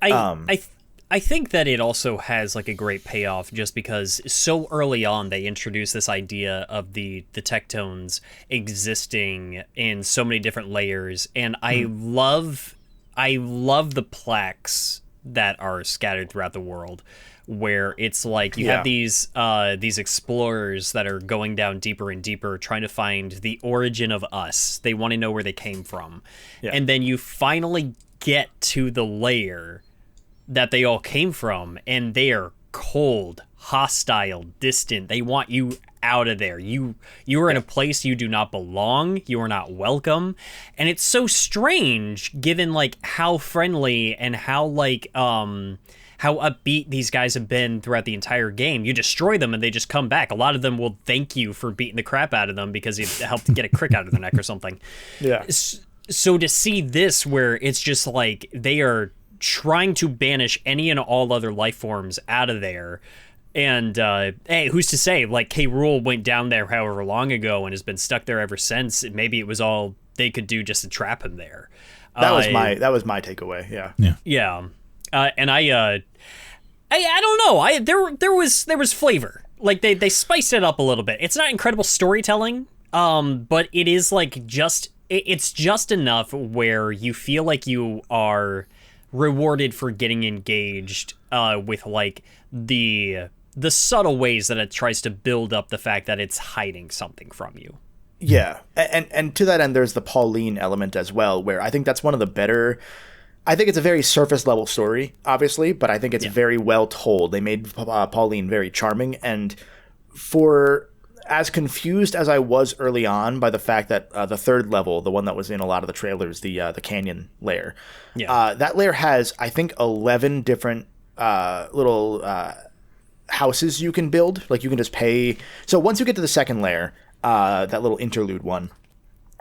I think that it also has like a great payoff, just because so early on they introduced this idea of the Tectones existing in so many different layers, and I love the plaques that are scattered throughout the world, where it's like you have these explorers that are going down deeper and deeper, trying to find the origin of us. They want to know where they came from, and then you finally get to the layer that they all came from, and they are cold, hostile, distant. They want you out of there. You are in a place you do not belong. You are not welcome. And it's so strange, given like how friendly and how like how upbeat these guys have been throughout the entire game. You destroy them and they just come back. A lot of them will thank you for beating the crap out of them because you helped get a crick out of their neck or something. Yeah. So to see this, where it's just like they are trying to banish any and all other life forms out of there. And hey, who's to say, like, K. Rool went down there however long ago and has been stuck there ever since. Maybe it was all they could do just to trap him there. That was my takeaway. Yeah. And I don't know. There was flavor. Like they spiced it up a little bit. It's not incredible storytelling, but it is like it's just enough where you feel like you are rewarded for getting engaged with like the subtle ways that it tries to build up the fact that it's hiding something from you. Yeah, and to that end, there's the Pauline element as well, where I think that's one of the better I think it's a very surface level story, obviously, but I think it's very well told. They made Pauline very charming, and for as confused as I was early on by the fact that the third level, the one that was in a lot of the trailers, the canyon layer, that layer has, I think, 11 different little houses you can build. Like, you can just pay. So once you get to the second layer, that little interlude one,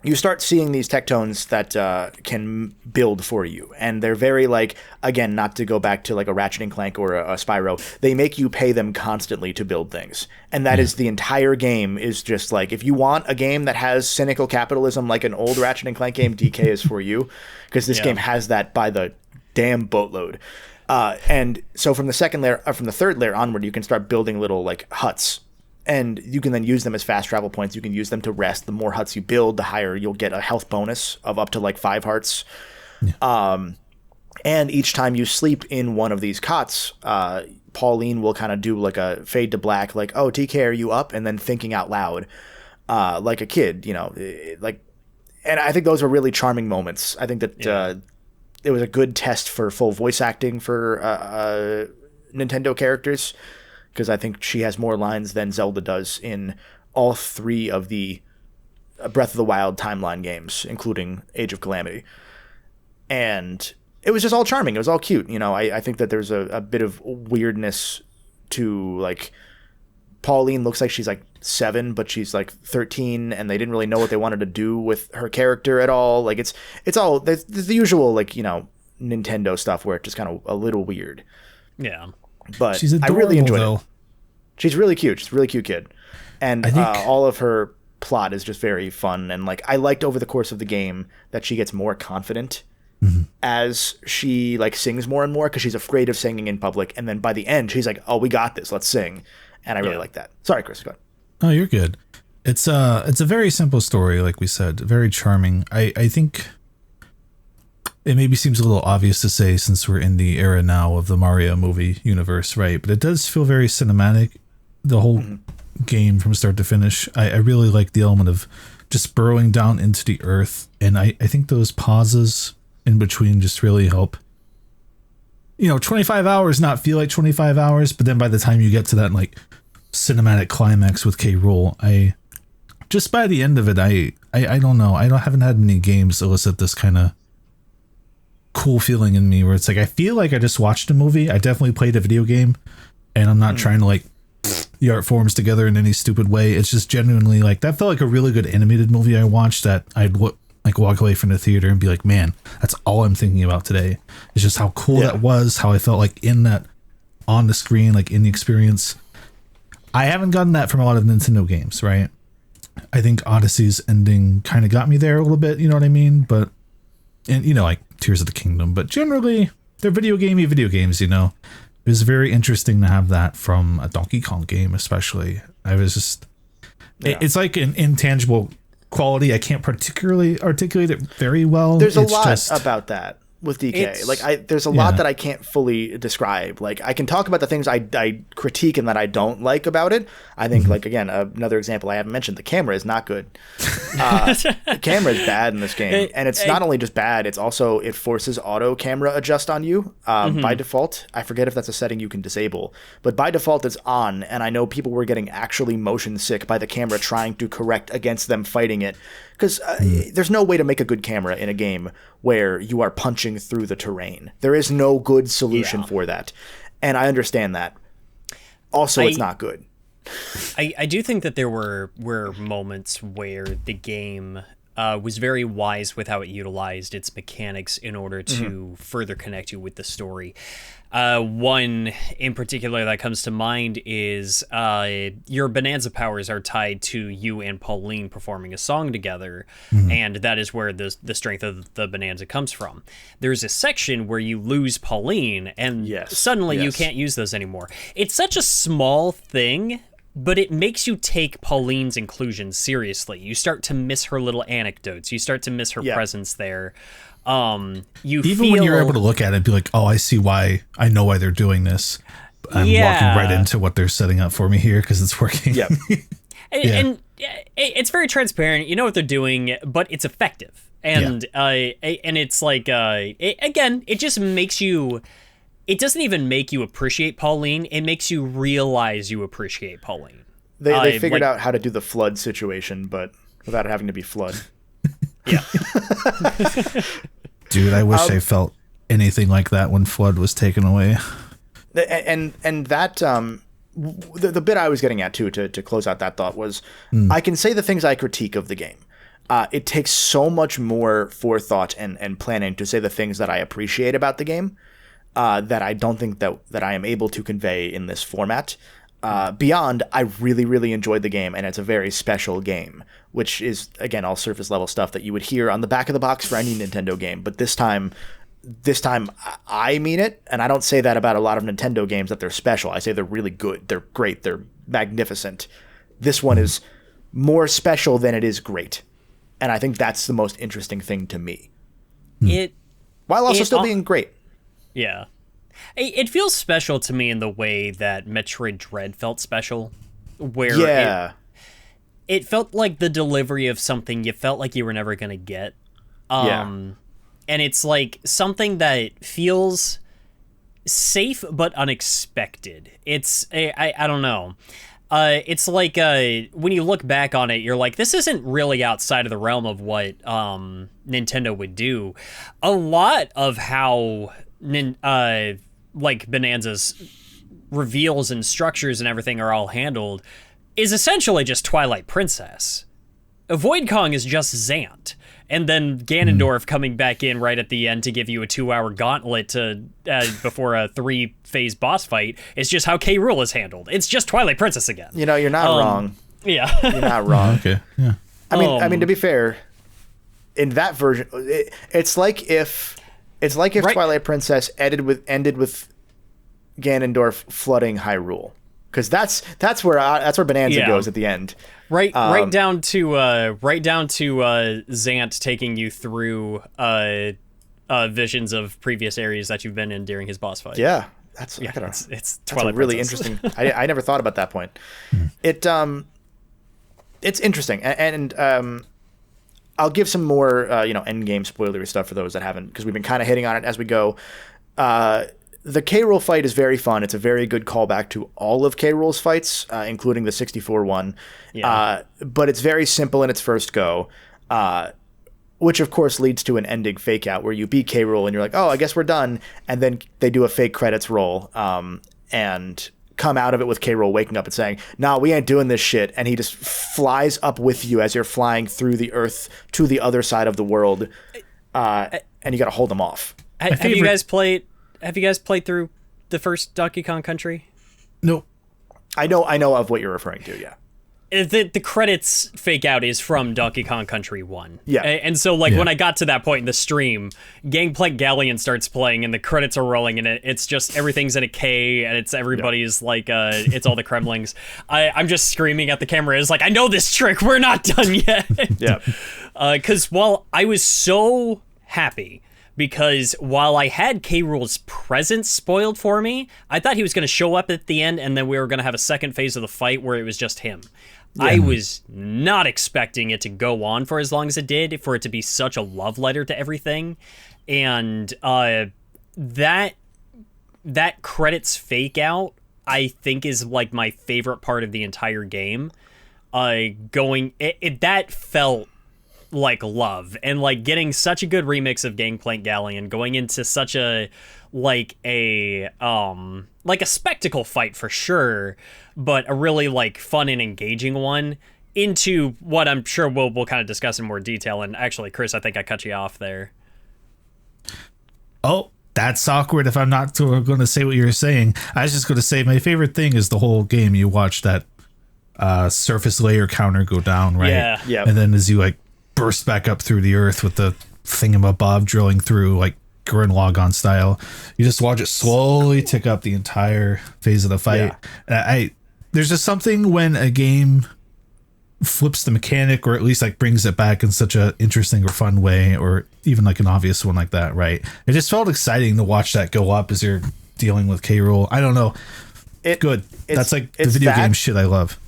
you start seeing these tectones that can build for you. And they're very, like, again, not to go back to like a Ratchet and Clank or a Spyro, they make you pay them constantly to build things. And that is the entire game, is just like, if you want a game that has cynical capitalism like an old Ratchet and Clank game, DK is for you. Because this game has that by the damn boatload. And so from the third layer onward, you can start building little like huts. And you can then use them as fast travel points. You can use them to rest. The more huts you build, the higher you'll get a health bonus of up to like 5 hearts. Yeah. And each time you sleep in one of these cots, Pauline will kind of do like a fade to black, like, oh, TK, are you up? And then thinking out loud, like a kid, you know, like, and I think those are really charming moments. I think that it was a good test for full voice acting for Nintendo characters. Because I think she has more lines than Zelda does in all 3 of the Breath of the Wild timeline games, including Age of Calamity. And it was just all charming. It was all cute. You know, I think that there's a bit of weirdness to, like, Pauline looks like she's like 7, but she's like 13, and they didn't really know what they wanted to do with her character at all. Like, it's all there's the usual, like, you know, Nintendo stuff where it's just kind of a little weird. Yeah. But she's adorable, I really enjoyed though. it. She's really cute. She's a really cute kid. And I think all of her plot is just very fun. And like, I liked over the course of the game that she gets more confident as she like sings more and more, because she's afraid of singing in public. And then by the end, she's like, oh, we got this. Let's sing. And I really like that. Sorry, Chris. Go ahead. Oh, you're good. It's a very simple story, like we said, very charming. I think it maybe seems a little obvious to say since we're in the era now of the Mario movie universe, right? But it does feel very cinematic, the whole game from start to finish. I really like the element of just burrowing down into the earth. And I think those pauses in between just really help. You know, 25 hours not feel like 25 hours, but then by the time you get to that like cinematic climax with K. Rool, just by the end of it, I don't know. Haven't had many games elicit this kind of cool feeling in me where it's like I feel like I just watched a movie. I definitely played a video game, and I'm not trying to like the art forms together in any stupid way. It's just genuinely like that felt like a really good animated movie I watched that I'd like walk away from the theater and be like, man, that's all I'm thinking about today. It's just how cool that was, how I felt like in that on the screen, like in the experience. I haven't gotten that from a lot of Nintendo games, right? I think Odyssey's ending kind of got me there a little bit, you know what I mean? But, and you know, like Tears of the Kingdom, but generally they're video games, you know. It was very interesting to have that from a Donkey Kong game, especially. I was just, it's like an intangible quality. I can't particularly articulate it very well. There's a lot about that with DK. There's a lot that I can't fully describe. Like, I can talk about the things I critique and that I don't like about it. I think, like, again, another example I haven't mentioned, the camera is not good. The camera is bad in this game. And it's not only just bad, it's also, it forces auto camera adjust on you by default. I forget if that's a setting you can disable. But by default, it's on. And I know people were getting actually motion sick by the camera trying to correct against them fighting it. Because there's no way to make a good camera in a game where you are punching through the terrain. There is no good solution for that. And I understand that. Also, it's not good. I do think that there were moments where the game was very wise with how it utilized its mechanics in order to further connect you with the story. One in particular that comes to mind is your Bananza powers are tied to you and Pauline performing a song together, and that is where the strength of the Bananza comes from. There's a section where you lose Pauline, and suddenly you can't use those anymore. It's such a small thing, but it makes you take Pauline's inclusion seriously. You start to miss her little anecdotes. You start to miss her presence there. When you're able to look at it and be like, oh, I see why. I know why they're doing this. I'm walking right into what they're setting up for me here because it's working. And it's very transparent. You know what they're doing, but it's effective. And and it's like again, it just makes you. It doesn't even make you appreciate Pauline. It makes you realize you appreciate Pauline. They figured out how to do the flood situation, but without having to be flood. Yeah. Dude, I wish I felt anything like that when Flood was taken away. And that the bit I was getting at too to close out that thought was I can say the things I critique of the game. It takes so much more forethought and planning to say the things that I appreciate about the game that I don't think that I am able to convey in this format. Beyond, I really, really enjoyed the game, and it's a very special game, which is, again, all surface level stuff that you would hear on the back of the box for any Nintendo game. But this time I mean it, and I don't say that about a lot of Nintendo games that they're special. I say they're really good, they're great, they're magnificent. This one is more special than it is great, and I think that's the most interesting thing to me. While also still being great. Yeah. It feels special to me in the way that Metroid Dread felt special, where it felt like the delivery of something you felt like you were never going to get. And it's like something that feels safe but unexpected. It's, I don't know. It's like when you look back on it, you're like, this isn't really outside of the realm of what Nintendo would do. A lot of how like Bananza's reveals and structures and everything are all handled is essentially just Twilight Princess. Void Kong is just Zant. And then Ganondorf coming back in right at the end to give you a 2-hour gauntlet to before a 3-phase boss fight is just how K. Rool is handled. It's just Twilight Princess again. You know, you're not wrong. Yeah. You're not wrong. Okay. Yeah. I mean, to be fair, in that version, it's like if Twilight Princess ended with Ganondorf flooding Hyrule, because that's where Bananza goes at the end. Right down to Zant taking you through visions of previous areas that you've been in during his boss fight. Yeah, it's that's Twilight a really Princess. interesting. I never thought about that point. It's interesting, and I'll give some more Endgame spoilery stuff for those that haven't, because we've been kind of hitting on it as we go. The K. Rool fight is very fun. It's a very good callback to all of K. Rool's fights, including the 64 one. Yeah. But it's very simple in its first go, which of course leads to an ending fake out where you beat K. Rool and you're like, oh, I guess we're done. And then they do a fake credits roll and come out of it with K. Rool waking up and saying, nah, we ain't doing this shit. And he just flies up with you as you're flying through the earth to the other side of the world. And you got to hold him off. Have you guys played through the first Donkey Kong Country? No. I know of what you're referring to, yeah. The credits fake out is from Donkey Kong Country 1. Yeah. And so when I got to that point in the stream, Gangplank Galleon starts playing and the credits are rolling and it's just everything's in a K and it's everybody's it's all the Kremlings. I'm just screaming at the camera. It's like, I know this trick. We're not done yet. Yeah. Because while I was so happy, because while I had K. Rool's presence spoiled for me, I thought he was going to show up at the end and then we were going to have a second phase of the fight where it was just him. Yeah. I was not expecting it to go on for as long as it did, for it to be such a love letter to everything. And that credits fake out, I think, is like my favorite part of the entire game. That felt like love, and like getting such a good remix of Gangplank Galleon, going into such a spectacle fight for sure, but a really like fun and engaging one, into what I'm sure we'll kind of discuss in more detail. And actually, Chris, I think I cut you off there. Oh, that's awkward if I'm not going to say what you're saying. I was just going to say my favorite thing is the whole game. You watch that surface layer counter go down, right? Yeah. And then as you like burst back up through the earth with the thingamabob drilling through, like Gurren Lagann style, you just watch it slowly tick up the entire phase of the fight. Yeah. There's just something when a game flips the mechanic, or at least like brings it back in such a interesting or fun way, or even like an obvious one like that, right? It just felt exciting to watch that go up as you're dealing with K. Rool. I don't know. That's like the video game shit I love.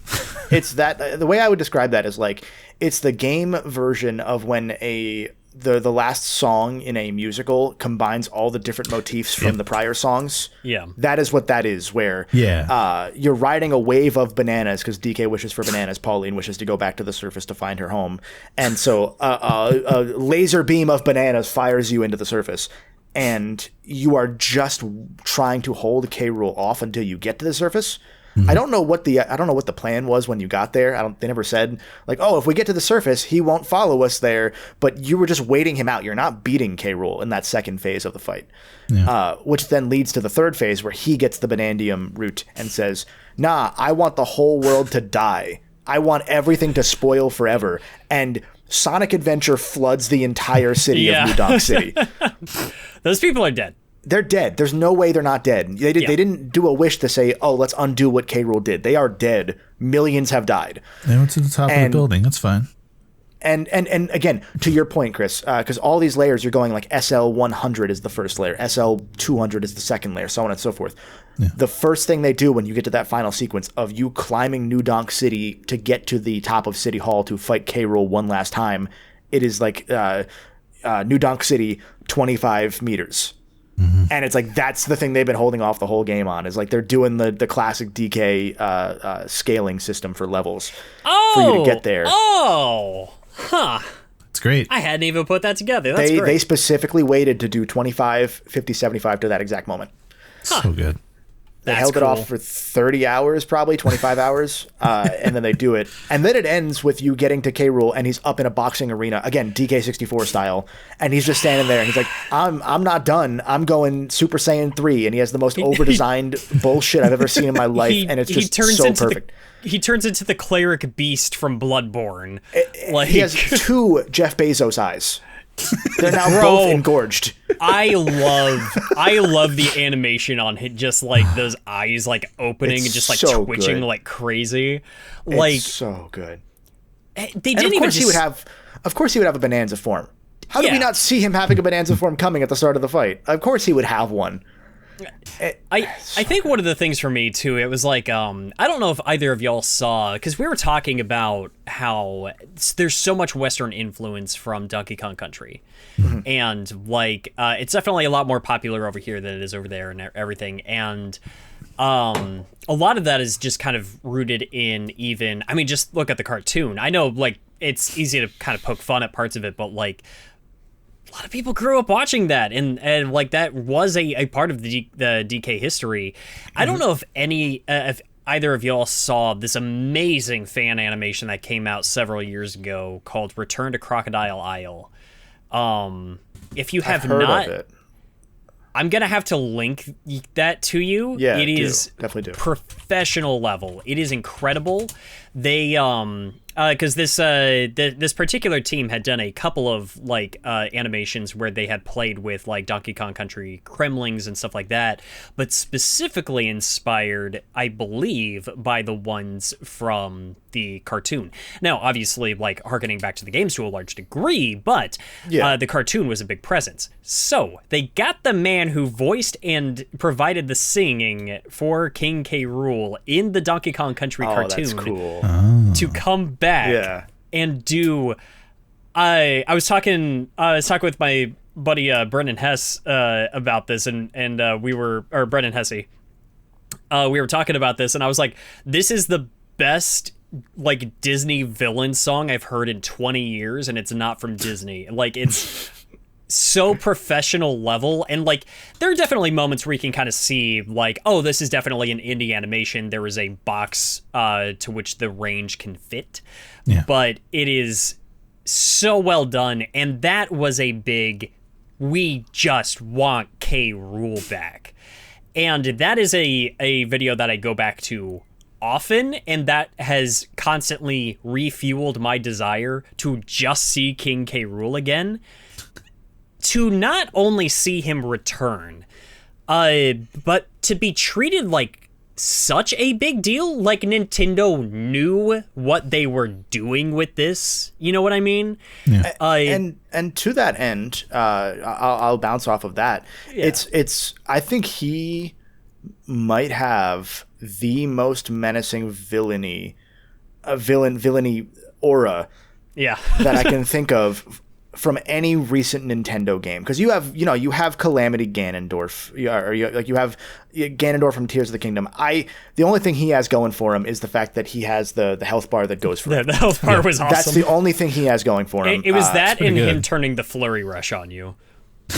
It's that, the way I would describe that is like, it's the game version of when a the last song in a musical combines all the different motifs from the prior songs. Yeah. That is what that is, where you're riding a wave of bananas because DK wishes for bananas, Pauline wishes to go back to the surface to find her home. And so a laser beam of bananas fires you into the surface. And you are just trying to hold K. Rool off until you get to the surface. I don't know what the plan was when you got there. They never said like, oh, if we get to the surface, he won't follow us there. But you were just waiting him out. You're not beating K. Rool in that second phase of the fight, which then leads to the third phase where he gets the Banandium root and says, "Nah, I want the whole world to die. I want everything to spoil forever." And Sonic Adventure floods the entire city of New Donk City. Those people are dead. They're dead. There's no way they're not dead. They didn't do a wish to say, oh, let's undo what K. Rool did. They are dead. Millions have died. They went to the top of the building. That's fine. And again, to your point, Chris, because all these layers you're going like SL 100 is the first layer, SL 200 is the second layer, so on and so forth. Yeah. The first thing they do when you get to that final sequence of you climbing New Donk City to get to the top of City Hall to fight K. Rool one last time, it is like New Donk City 25 meters. And it's like that's the thing they've been holding off the whole game on, is like they're doing the classic DK scaling system for levels for you to get there. Oh, huh. It's great. I hadn't even put that together. That's great. They specifically waited to do 25, 50, 75 to that exact moment. So good. They held it off for 30 hours, probably 25 hours, and then they do it. And then it ends with you getting to K. Rool, and he's up in a boxing arena, again, DK64 style, and he's just standing there, and he's like, I'm not done. I'm going Super Saiyan 3, and he has the most over-designed bullshit I've ever seen in my life, and it's just so perfect. He turns into the cleric beast from Bloodborne. He has 2 Jeff Bezos eyes. They're now both engorged. I love the animation on it, just like those eyes like opening and just like so twitching like crazy. Like it's so good. They didn't even he would have a Bananza form. How did we not see him having a Bananza form coming at the start of the fight? Of course he would have one. I think one of the things for me too, it was like I don't know if either of y'all saw, because we were talking about how there's so much Western influence from Donkey Kong Country, and like it's definitely a lot more popular over here than it is over there and everything, and a lot of that is just kind of rooted in just look at the cartoon. I know like it's easy to kind of poke fun at parts of it, but like a lot of people grew up watching that, and like that was a part of the DK history. I don't know if either of y'all saw this amazing fan animation that came out several years ago called Return to Crocodile Isle. If you have not, of it. I'm gonna have to link that to you. Yeah, it is definitely do. Professional level. It is incredible. They because this particular team had done a couple of like animations where they had played with like Donkey Kong Country Kremlings and stuff like that, but specifically inspired, I believe, by the ones from the cartoon. Now, obviously, like harkening back to the games to a large degree, but the cartoon was a big presence. So they got the man who voiced and provided the singing for King K. Rool in the Donkey Kong Country cartoon. That's cool. To come back and do. I was talking with my buddy Brendan Hess about this, and Brendan Hesse. We were talking about this, and I was like, "This is the best like Disney villain song I've heard in 20 years, and it's not from Disney. Like it's." So professional level, and like there are definitely moments where you can kind of see like, oh, this is definitely an indie animation. There is a box to which the range can fit, but it is so well done, and that was a big we just want K. Rool back, and that is a video that I go back to often, and that has constantly refueled my desire to just see King K. Rool again. To not only see him return, but to be treated like such a big deal, like Nintendo knew what they were doing with this. You know what I mean? Yeah. And to that end, I'll bounce off of that. Yeah. It's I think he might have the most menacing villainy aura that I can think of. from any recent Nintendo game, because you have Calamity Ganondorf, you have Ganondorf from Tears of the Kingdom. The only thing he has going for him is the fact that he has the health bar that goes for him. The health bar was awesome. That's the only thing he has going for him. It was that and him turning the Flurry Rush on you.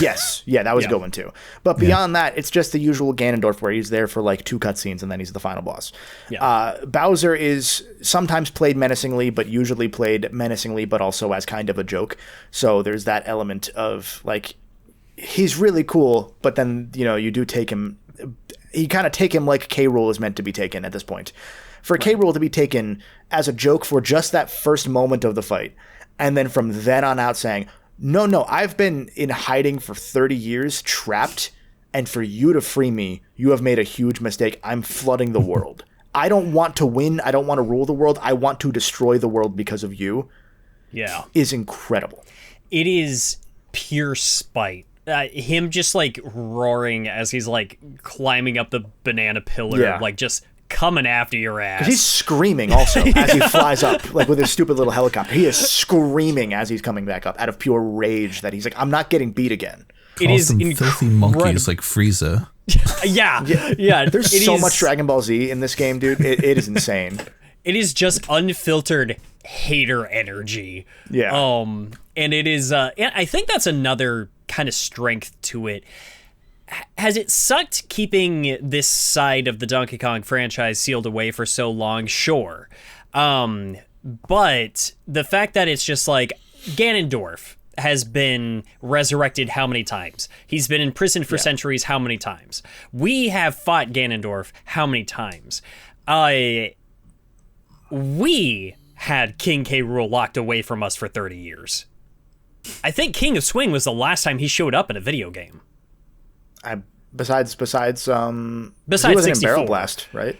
Yes, yeah, that was a good one too. But beyond that, it's just the usual Ganondorf where he's there for like 2 cutscenes and then he's the final boss. Yeah. Bowser is sometimes played menacingly, but usually played menacingly, but also as kind of a joke. So there's that element of like, he's really cool, but then, you do take him, you kind of take him like K. Rool is meant to be taken at this point. For K. Rool to be taken as a joke for just that first moment of the fight, and then from then on out saying, no, I've been in hiding for 30 years, trapped, and for you to free me, you have made a huge mistake. I'm flooding the world. I don't want to win. I don't want to rule the world. I want to destroy the world because of you. Yeah. Is incredible. It is pure spite. Him just like roaring as he's like climbing up the banana pillar, like just coming after your ass. He's screaming also as he flies up, like with his stupid little helicopter. He is screaming as he's coming back up out of pure rage that he's like, I'm not getting beat again. It is filthy monkeys like Frieza. Yeah. There's so much Dragon Ball Z in this game, dude. It is insane. It is just unfiltered hater energy. Yeah. And it is. I think that's another kind of strength to it. Has it sucked keeping this side of the Donkey Kong franchise sealed away for so long? Sure. But the fact that it's just like Ganondorf has been resurrected how many times? He's been in prison for centuries how many times? We have fought Ganondorf how many times? We had King K. Rool locked away from us for 30 years. I think King of Swing was the last time he showed up in a video game. Besides he was 64. in Barrel Blast, right?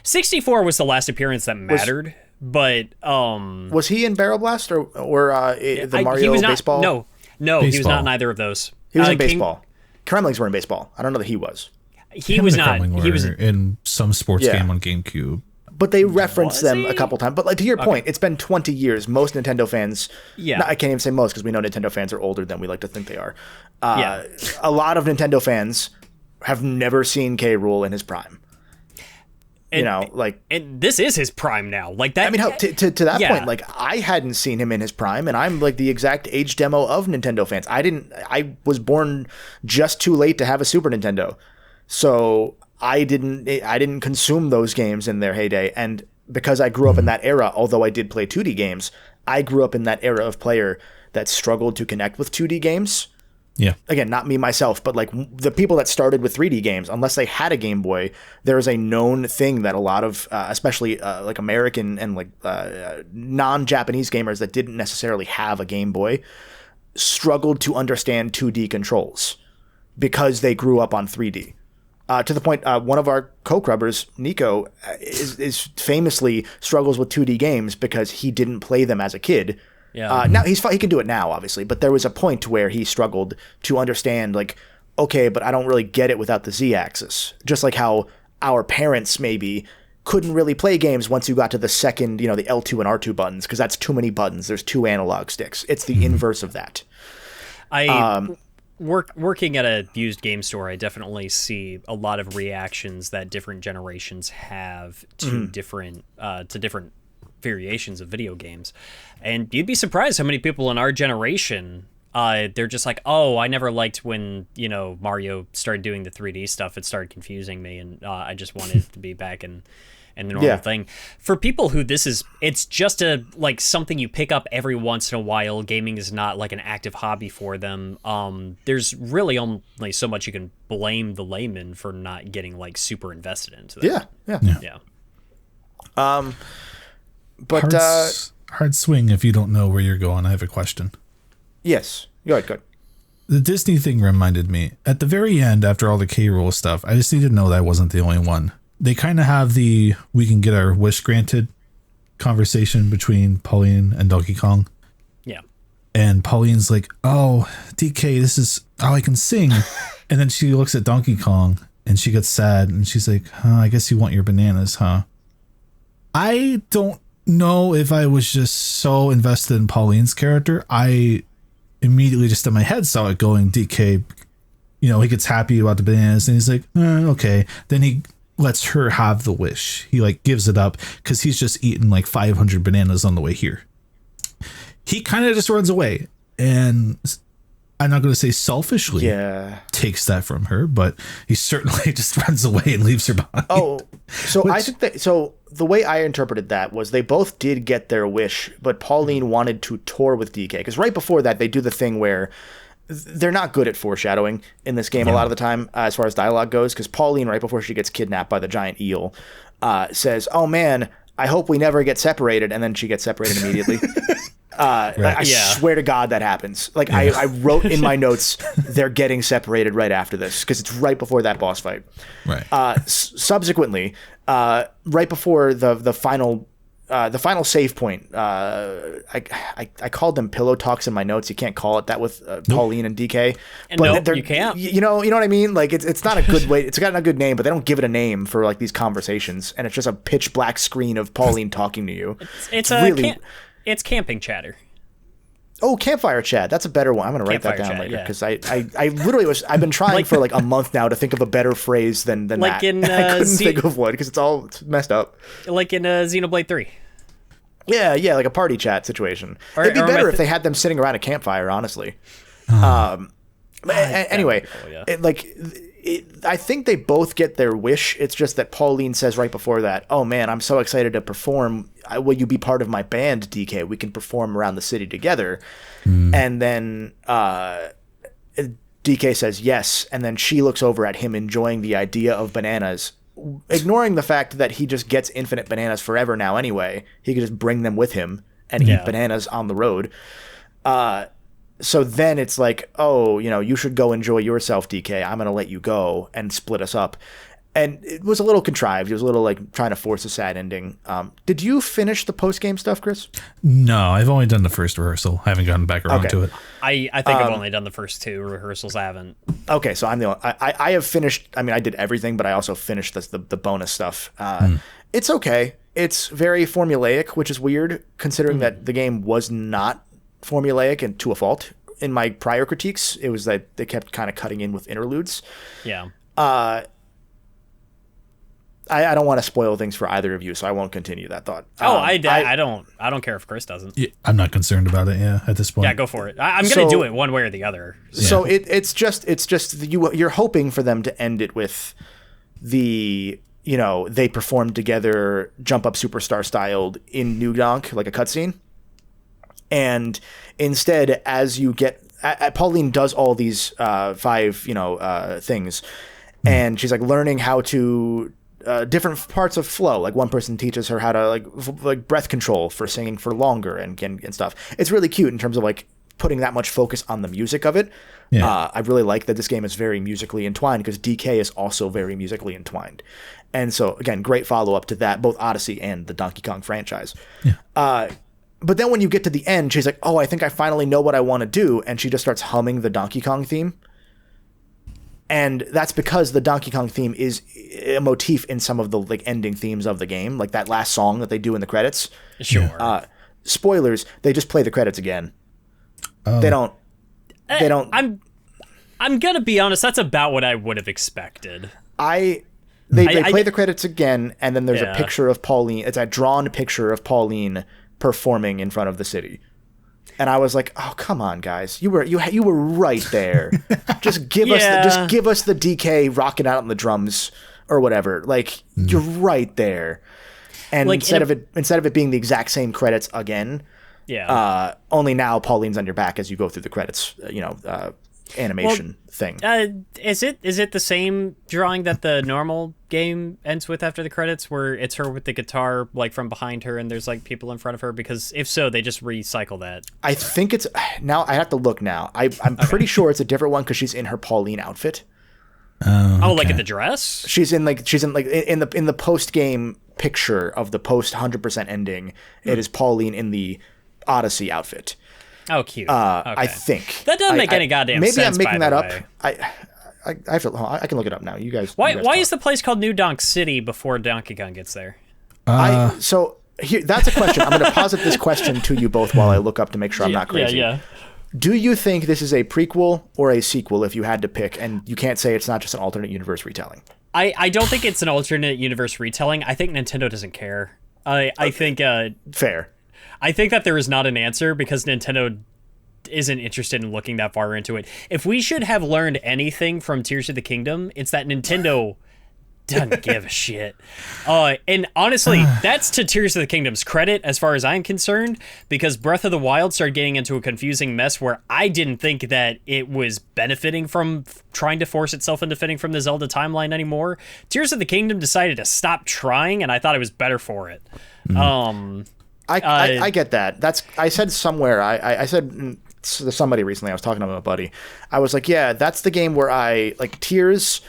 64 was the last appearance that mattered, but was he in Barrel Blast or the Mario he was not, baseball? No, baseball. He was not in either of those. He was in baseball. Kremlings were in baseball. I don't know that he was. He was not. He was in some sports game on GameCube. But they reference them a couple times. But like to your point, it's been 20 years. Most Nintendo fans, I can't even say most because we know Nintendo fans are older than we like to think they are. A lot of Nintendo fans have never seen K. Rool in his prime. And this is his prime now. Like that. I mean, to that point, like I hadn't seen him in his prime, and I'm like the exact age demo of Nintendo fans. I was born just too late to have a Super Nintendo, so I didn't consume those games in their heyday. And because I grew up in that era, although I did play 2D games, I grew up in that era of player that struggled to connect with 2D games. Yeah. Again, not me myself, but like the people that started with 3D games, unless they had a Game Boy, there is a known thing that a lot of, especially like American and like non-Japanese gamers that didn't necessarily have a Game Boy, struggled to understand 2D controls because they grew up on 3D. To the point, one of our co-crubbers, Nico, is famously struggles with 2D games because he didn't play them as a kid. Yeah. Now he can do it now, obviously, but there was a point where he struggled to understand, like, okay, but I don't really get it without the Z-axis. Just like how our parents maybe couldn't really play games once you got to the second, the L2 and R2 buttons, because that's too many buttons. There's 2 analog sticks. It's the inverse of that. Working at a used game store, I definitely see a lot of reactions that different generations have to different variations of video games, and you'd be surprised how many people in our generation, they're just like, oh, I never liked when Mario started doing the 3D stuff. It started confusing me, and I just wanted to be back in the normal thing. For people who it's just something you pick up every once in a while. Gaming is not like an active hobby for them. There's really only so much you can blame the layman for not getting like super invested into that. Yeah. But hard swing if you don't know where you're going. I have a question. Yes, go ahead. The Disney thing reminded me at the very end, after all the K. Rool stuff, I just needed to know that I wasn't the only one. They kind of have we can get our wish granted conversation between Pauline and Donkey Kong. Yeah. And Pauline's like, oh, DK, this is how I can sing. And then she looks at Donkey Kong and she gets sad and she's like, I guess you want your bananas, huh? I don't know if I was just so invested in Pauline's character. I immediately just in my head saw it going, DK, he gets happy about the bananas and he's like, okay. Then he lets her have the wish. He like gives it up because he's just eaten like 500 bananas on the way here. He kind of just runs away, and I'm not going to say selfishly takes that from her, but he certainly just runs away and leaves her behind. Oh, so I think that, so the way I interpreted that was they both did get their wish, but Pauline wanted to tour with DK, because right before that they do the thing where they're not good at foreshadowing in this game a lot of the time as far as dialogue goes, because Pauline, right before she gets kidnapped by the giant eel, says, "Oh man, I hope we never get separated," and then she gets separated immediately. I swear to God that happens. Like I wrote in my notes, they're getting separated right after this because it's right before that boss fight. Right. Subsequently, right before the final save point, I called them pillow talks in my notes. You can't call it that with Pauline and DK. But you can't. You know what I mean? Like it's not a good way. It's got a good name, but they don't give it a name for like these conversations, and it's just a pitch black screen of Pauline talking to you. It's camping chatter. Oh, campfire chat. That's a better one. I'm going to write that down later because I literally I've been trying for like a month now to think of a better phrase than like that. In, I couldn't think of one because it's messed up. Like in Xenoblade 3. Yeah, like a party chat situation. It'd be better if they had them sitting around a campfire, honestly. Anyway, I think they both get their wish. It's just that Pauline says right before that, "Oh man, I'm so excited to perform. Will you be part of my band, DK? We can perform around the city together." And then DK says yes, and then she looks over at him enjoying the idea of bananas, ignoring the fact that he just gets infinite bananas forever now anyway. He could just bring them with him and eat bananas on the road. So then it's like, "Oh, you should go enjoy yourself, DK. I'm going to let you go," and split us up. And it was a little contrived. It was a little like trying to force a sad ending. Did you finish the post-game stuff, Chris? No, I've only done the first rehearsal. I haven't gotten back around to it. I think I've only done the first 2 rehearsals. I haven't. Okay, so I'm the only, I have finished. I mean, I did everything, but I also finished the bonus stuff. It's okay. It's very formulaic, which is weird considering that the game was not formulaic and to a fault. In my prior critiques, it was that they kept kind of cutting in with interludes. Yeah. I don't want to spoil things for either of you, so I won't continue that thought. I don't care if Chris doesn't. Yeah, I'm not concerned about it. Yeah, at this point. Yeah, go for it. I'm gonna do it one way or the other. So it's just you're hoping for them to end it with the they performed together, jump up superstar styled in New Donk, like a cutscene. And instead, as you get, Pauline does all these 5 things, and she's like learning how to different parts of flow. Like one person teaches her how to like breath control for singing for longer and stuff. It's really cute in terms of like putting that much focus on the music of it. Yeah. I really like that this game is very musically entwined because DK is also very musically entwined. And so again, great follow up to that, both Odyssey and the Donkey Kong franchise. Yeah. But then when you get to the end, she's like, "Oh, I think I finally know what I want to do." And she just starts humming the Donkey Kong theme. And that's because the Donkey Kong theme is a motif in some of the like ending themes of the game, like that last song that they do in the credits. Sure. Spoilers, they just play the credits again. They don't. I'm gonna be honest, that's about what I would have expected. They play the credits again, and then there's a picture of Pauline. It's a drawn picture of Pauline performing in front of the city, and I was like, "Oh, come on, guys! You were right there. Just give us the DK rocking out on the drums or whatever. Like you're right there." And like instead of it being the exact same credits again, only now Pauline's on your back as you go through the credits. Animation thing. Is it the same drawing that the normal game ends with after the credits, where it's her with the guitar like from behind her and there's like people in front of her? Because if so, they just recycle that. I think it's now. I have to look now. I'm pretty sure it's a different one because she's in her Pauline outfit. Oh, like in the dress? She's in the post game picture of the post 100% ending. It is Pauline in the Odyssey outfit. Oh, cute. Okay. I think that doesn't make any goddamn sense. Maybe I'm making that up. Way. I can look it up now. You guys. Why is the place called New Donk City before Donkey Kong gets there? So That's a question. I'm going to posit this question to you both while I look up to make sure I'm not crazy. Yeah. Do you think this is a prequel or a sequel if you had to pick? And you can't say it's not just an alternate universe retelling. I don't think it's an alternate universe retelling. I think Nintendo doesn't care. I think fair. I think that there is not an answer because Nintendo isn't interested in looking that far into it. If we should have learned anything from Tears of the Kingdom, it's that Nintendo doesn't give a shit. And honestly, that's to Tears of the Kingdom's credit as far as I'm concerned, because Breath of the Wild started getting into a confusing mess where I didn't think that it was benefiting from trying to force itself into fitting from the Zelda timeline anymore. Tears of the Kingdom decided to stop trying, and I thought it was better for it. I get that. I said somewhere, I said to somebody recently, I was talking to a buddy, I was like, yeah, that's the game where Tears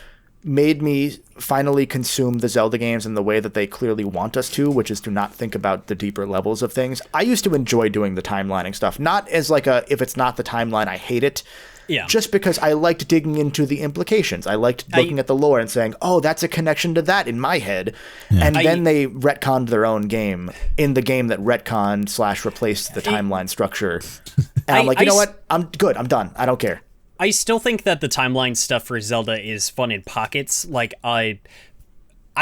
made me finally consume the Zelda games in the way that they clearly want us to, which is to not think about the deeper levels of things. I used to enjoy doing the timelining stuff, not as if it's not the timeline, I hate it. Yeah. Just because I liked digging into the implications. I liked looking at the lore and saying, oh, that's a connection to that in my head. Yeah. And then they retconned their own game in the game that retconned / replaced the timeline structure. And I'm like, you know what? I'm good. I'm done. I don't care. I still think that the timeline stuff for Zelda is fun in pockets. I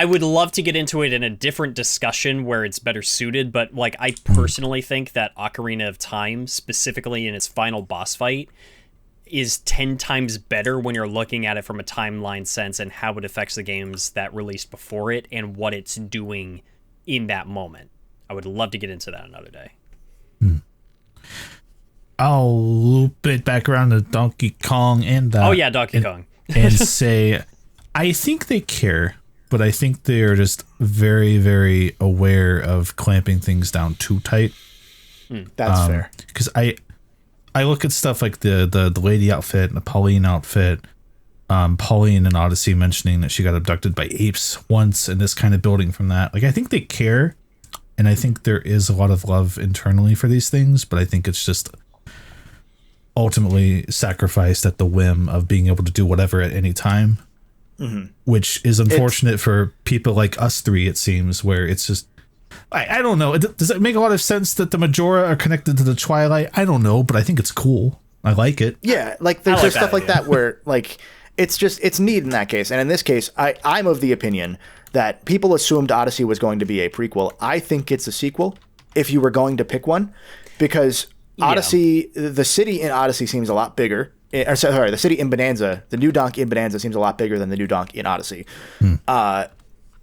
would love to get into it in a different discussion where it's better suited, but I personally think that Ocarina of Time, specifically in its final boss fight, is 10 times better when you're looking at it from a timeline sense and how it affects the games that released before it and what it's doing in that moment. I would love to get into that another day. I'll loop it back around to Donkey Kong and Donkey Kong. And say, I think they care, but I think they are just very, very aware of clamping things down too tight. That's fair. Because I look at stuff like the lady outfit and the Pauline outfit. Pauline in Odyssey mentioning that she got abducted by apes once, and this kind of building from that. I think they care, and I think there is a lot of love internally for these things, but I think it's just ultimately sacrificed at the whim of being able to do whatever at any time, which is unfortunate for people like us three, it seems, where it's just, I don't know. Does it make a lot of sense that the Majora are connected to the Twilight? I don't know, but I think it's cool. I like it. Yeah, there's just stuff like that where, it's neat in that case. And in this case, I'm of the opinion that people assumed Odyssey was going to be a prequel. I think it's a sequel, if you were going to pick one, because Odyssey, the city in Odyssey seems a lot bigger. The city in Bananza, the new Donk in Bananza seems a lot bigger than the new Donk in Odyssey.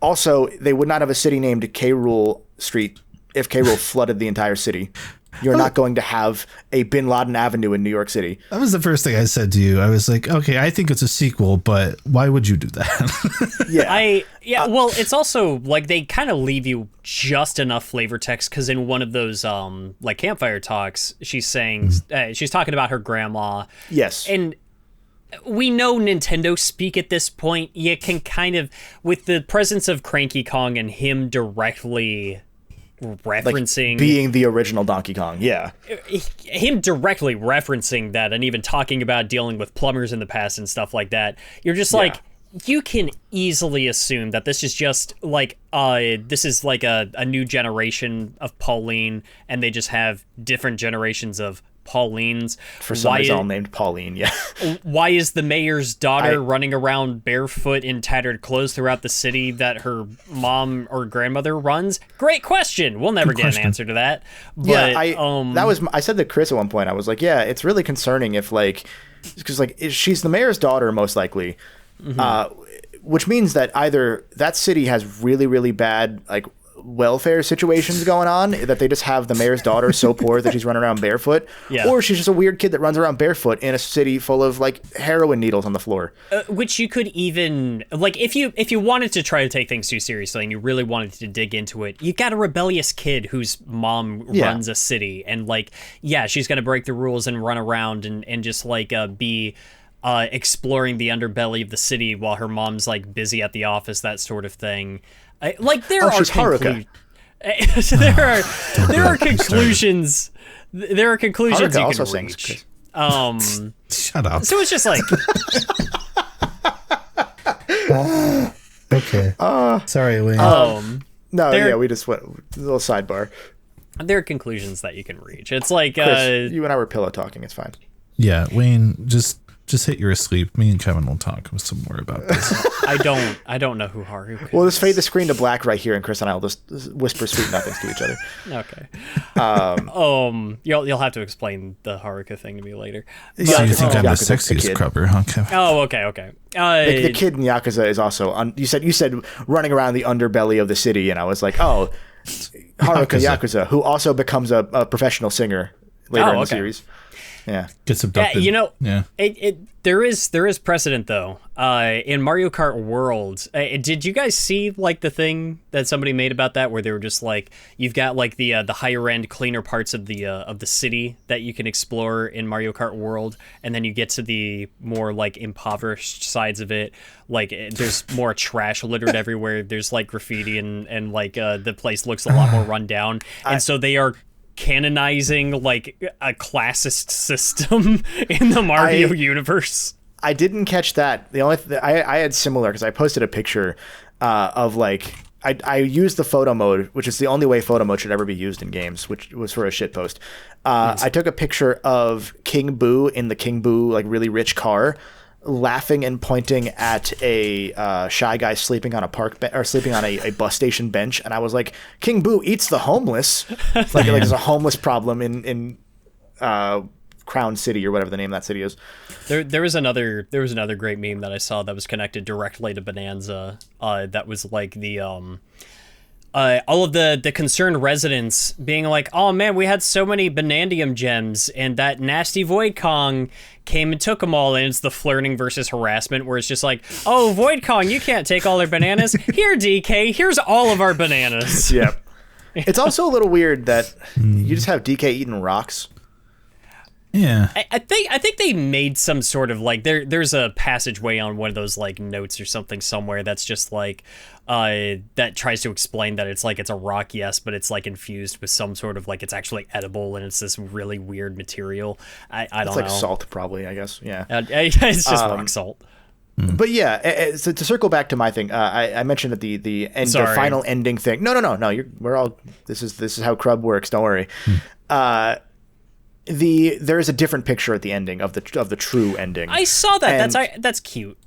Also, they would not have a city named K. Rool Street if K. Rool flooded the entire city. You're not going to have a Bin Laden Avenue in New York City. That was the first thing I said to you. I was like, okay, I think it's a sequel, but why would you do that? Well, it's also they kind of leave you just enough flavor text, because in one of those campfire talks, she's saying she's talking about her grandma. Yes. And we know Nintendo speak at this point. You can kind of, with the presence of Cranky Kong and him directly referencing being the original Donkey Kong, him directly referencing that, and even talking about dealing with plumbers in the past and stuff like that, you're just you can easily assume that this is just this is a new generation of Pauline, and they just have different generations of Paulines. For some reason, all named Pauline. Yeah. Why is the mayor's daughter running around barefoot in tattered clothes throughout the city that her mom or grandmother runs? Great question. We'll never get an answer to that. But, I said to Chris at one point, I was like, yeah, it's really concerning if because she's the mayor's daughter most likely, which means that either that city has really, really bad welfare situations going on, that they just have the mayor's daughter so poor that she's running around barefoot, or she's just a weird kid that runs around barefoot in a city full of heroin needles on the floor. Which you could even if you wanted to try to take things too seriously and you really wanted to dig into it, you got a rebellious kid whose mom runs a city, and she's gonna break the rules and run around and just be exploring the underbelly of the city while her mom's busy at the office, that sort of thing. There are conclusions. There are conclusions Haruka you also can sings, reach. Shut up. So it's just okay. Sorry, Wayne. No, yeah, we just went a little sidebar. There are conclusions that you can reach. It's like Chris, you and I were pillow talking. It's fine. Yeah, Wayne, just hit your asleep. Me and Kevin will talk some more about this. I don't know who Haru is. We'll just fade the screen to black right here, and Chris and I will just whisper sweet nothings to each other. Okay. You'll have to explain the Haruka thing to me later. So you think I'm the sexiest Crubber, huh, Kevin? Oh, okay. The kid in Yakuza is also you said running around the underbelly of the city, and I was like, oh, Haruka Yakuza, who also becomes a professional singer later in the series. Yeah, gets abducted. Yeah, there is precedent though. In Mario Kart World, did you guys see like the thing that somebody made about that, where they were just like, you've got like the higher end, cleaner parts of the city that you can explore in Mario Kart World, and then you get to the more like impoverished sides of it. Like there's more trash littered everywhere. There's like graffiti and like the place looks a lot more run down, and so they are canonizing like a classist system in the Mario universe. I didn't catch that. The only I had similar, because I posted a picture of like I used the photo mode, which is the only way photo mode should ever be used in games, which was for a shit post. I took a picture of King Boo in the King Boo like really rich car, laughing and pointing at a shy guy sleeping on a sleeping on a bus station bench, and I was like, King Boo eats the homeless. like there's a homeless problem in Crown City, or whatever the name of that city is. There was another great meme that I saw that was connected directly to Bananza. That was like the all of the concerned residents being like, oh man, we had so many Banandium gems, and that nasty Void Kong came and took them all, and it's the flirting versus harassment, where it's just like, oh, Void Kong, you can't take all our bananas. Here, DK, here's all of our bananas. Yep. It's also a little weird that you just have DK eating rocks. Yeah, I think they made some sort of like there's a passageway on one of those like notes or something somewhere that's just like that tries to explain that it's like it's a rock, yes, but it's like infused with some sort of like it's actually edible, and it's this really weird material. I don't know. It's like salt, probably, I guess. Yeah, it's just rock salt. But yeah, so to circle back to my thing, I mentioned that the final ending thing. No. We're all this is how Crub works. Don't worry. There is a different picture at the ending of the true ending. I saw that. That's cute.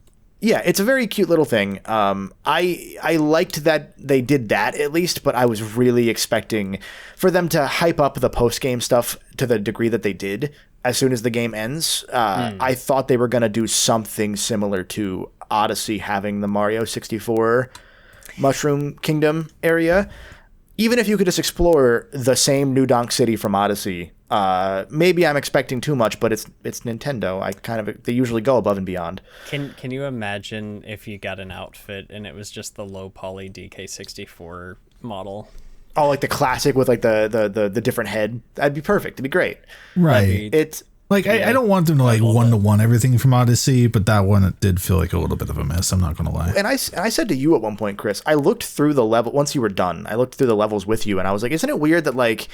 Yeah, it's a very cute little thing. I liked that they did that at least, but I was really expecting for them to hype up the post game stuff to the degree that they did as soon as the game ends. I thought they were going to do something similar to Odyssey having the Mario 64 Mushroom Kingdom area. Even if you could just explore the same New Donk City from Odyssey, maybe I'm expecting too much, but it's Nintendo. They usually go above and beyond. Can you imagine if you got an outfit and it was just the low poly DK64 model? Oh, like the classic with like the different head. That'd be perfect. It'd be great. Right. It's like I don't want them to like 1-to-1 everything from Odyssey, but that one, it did feel like a little bit of a mess. I'm not gonna lie. And I said to you at one point, Chris, I looked through the level once you were done. I looked through the levels with you, and I was like, isn't it weird that like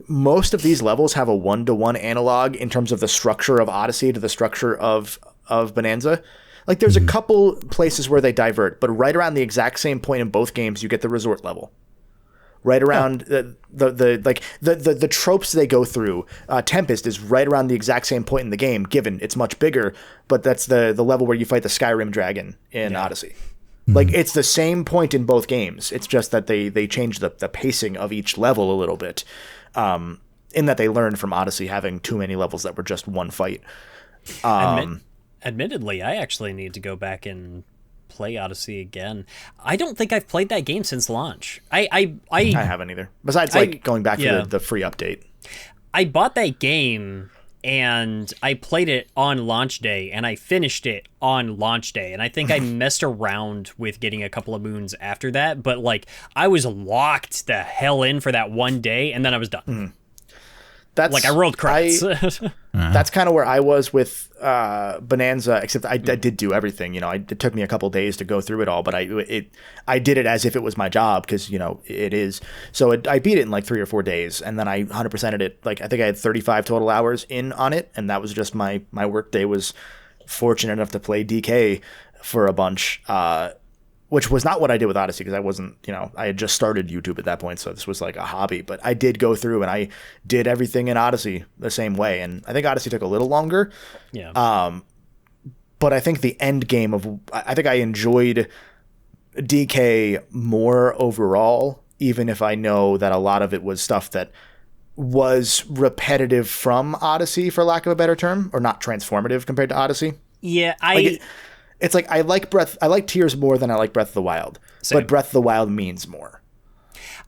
most of these levels have a 1-to-1 analog in terms of the structure of Odyssey to the structure of Bananza? Like there's a couple places where they divert, but right around the exact same point in both games, you get the resort level. Right around the tropes they go through. Tempest is right around the exact same point in the game, given it's much bigger, but that's the level where you fight the Skyrim dragon in Odyssey. Like it's the same point in both games. It's just that they changed the pacing of each level a little bit, in that they learned from Odyssey having too many levels that were just one fight. Admittedly, I actually need to go back and play Odyssey again. I don't think I've played that game since launch. I haven't either. Besides going back for the free update. I bought that game and I played it on launch day and I finished it on launch day, and I think I messed around with getting a couple of moons after that, but like I was locked the hell in for that one day and then I was done. That's like I rolled credits. That's kind of where I was with Bananza, except I did do everything. You know, it took me a couple days to go through it all, but I did it as if it was my job, because you know it is. So I beat it in like 3 or 4 days, and then I 100%ed it. Like I think I had 35 total hours in on it, and that was just my work day. Was fortunate enough to play DK for a bunch. which was not what I did with Odyssey because I wasn't, I had just started YouTube at that point. So this was like a hobby, but I did go through and I did everything in Odyssey the same way. And I think Odyssey took a little longer. Yeah. But I think the end game I think I enjoyed DK more overall, even if I know that a lot of it was stuff that was repetitive from Odyssey, for lack of a better term, or not transformative compared to Odyssey. Yeah, it's like I like Tears more than I like Breath of the Wild, Same. but Breath of the Wild means more.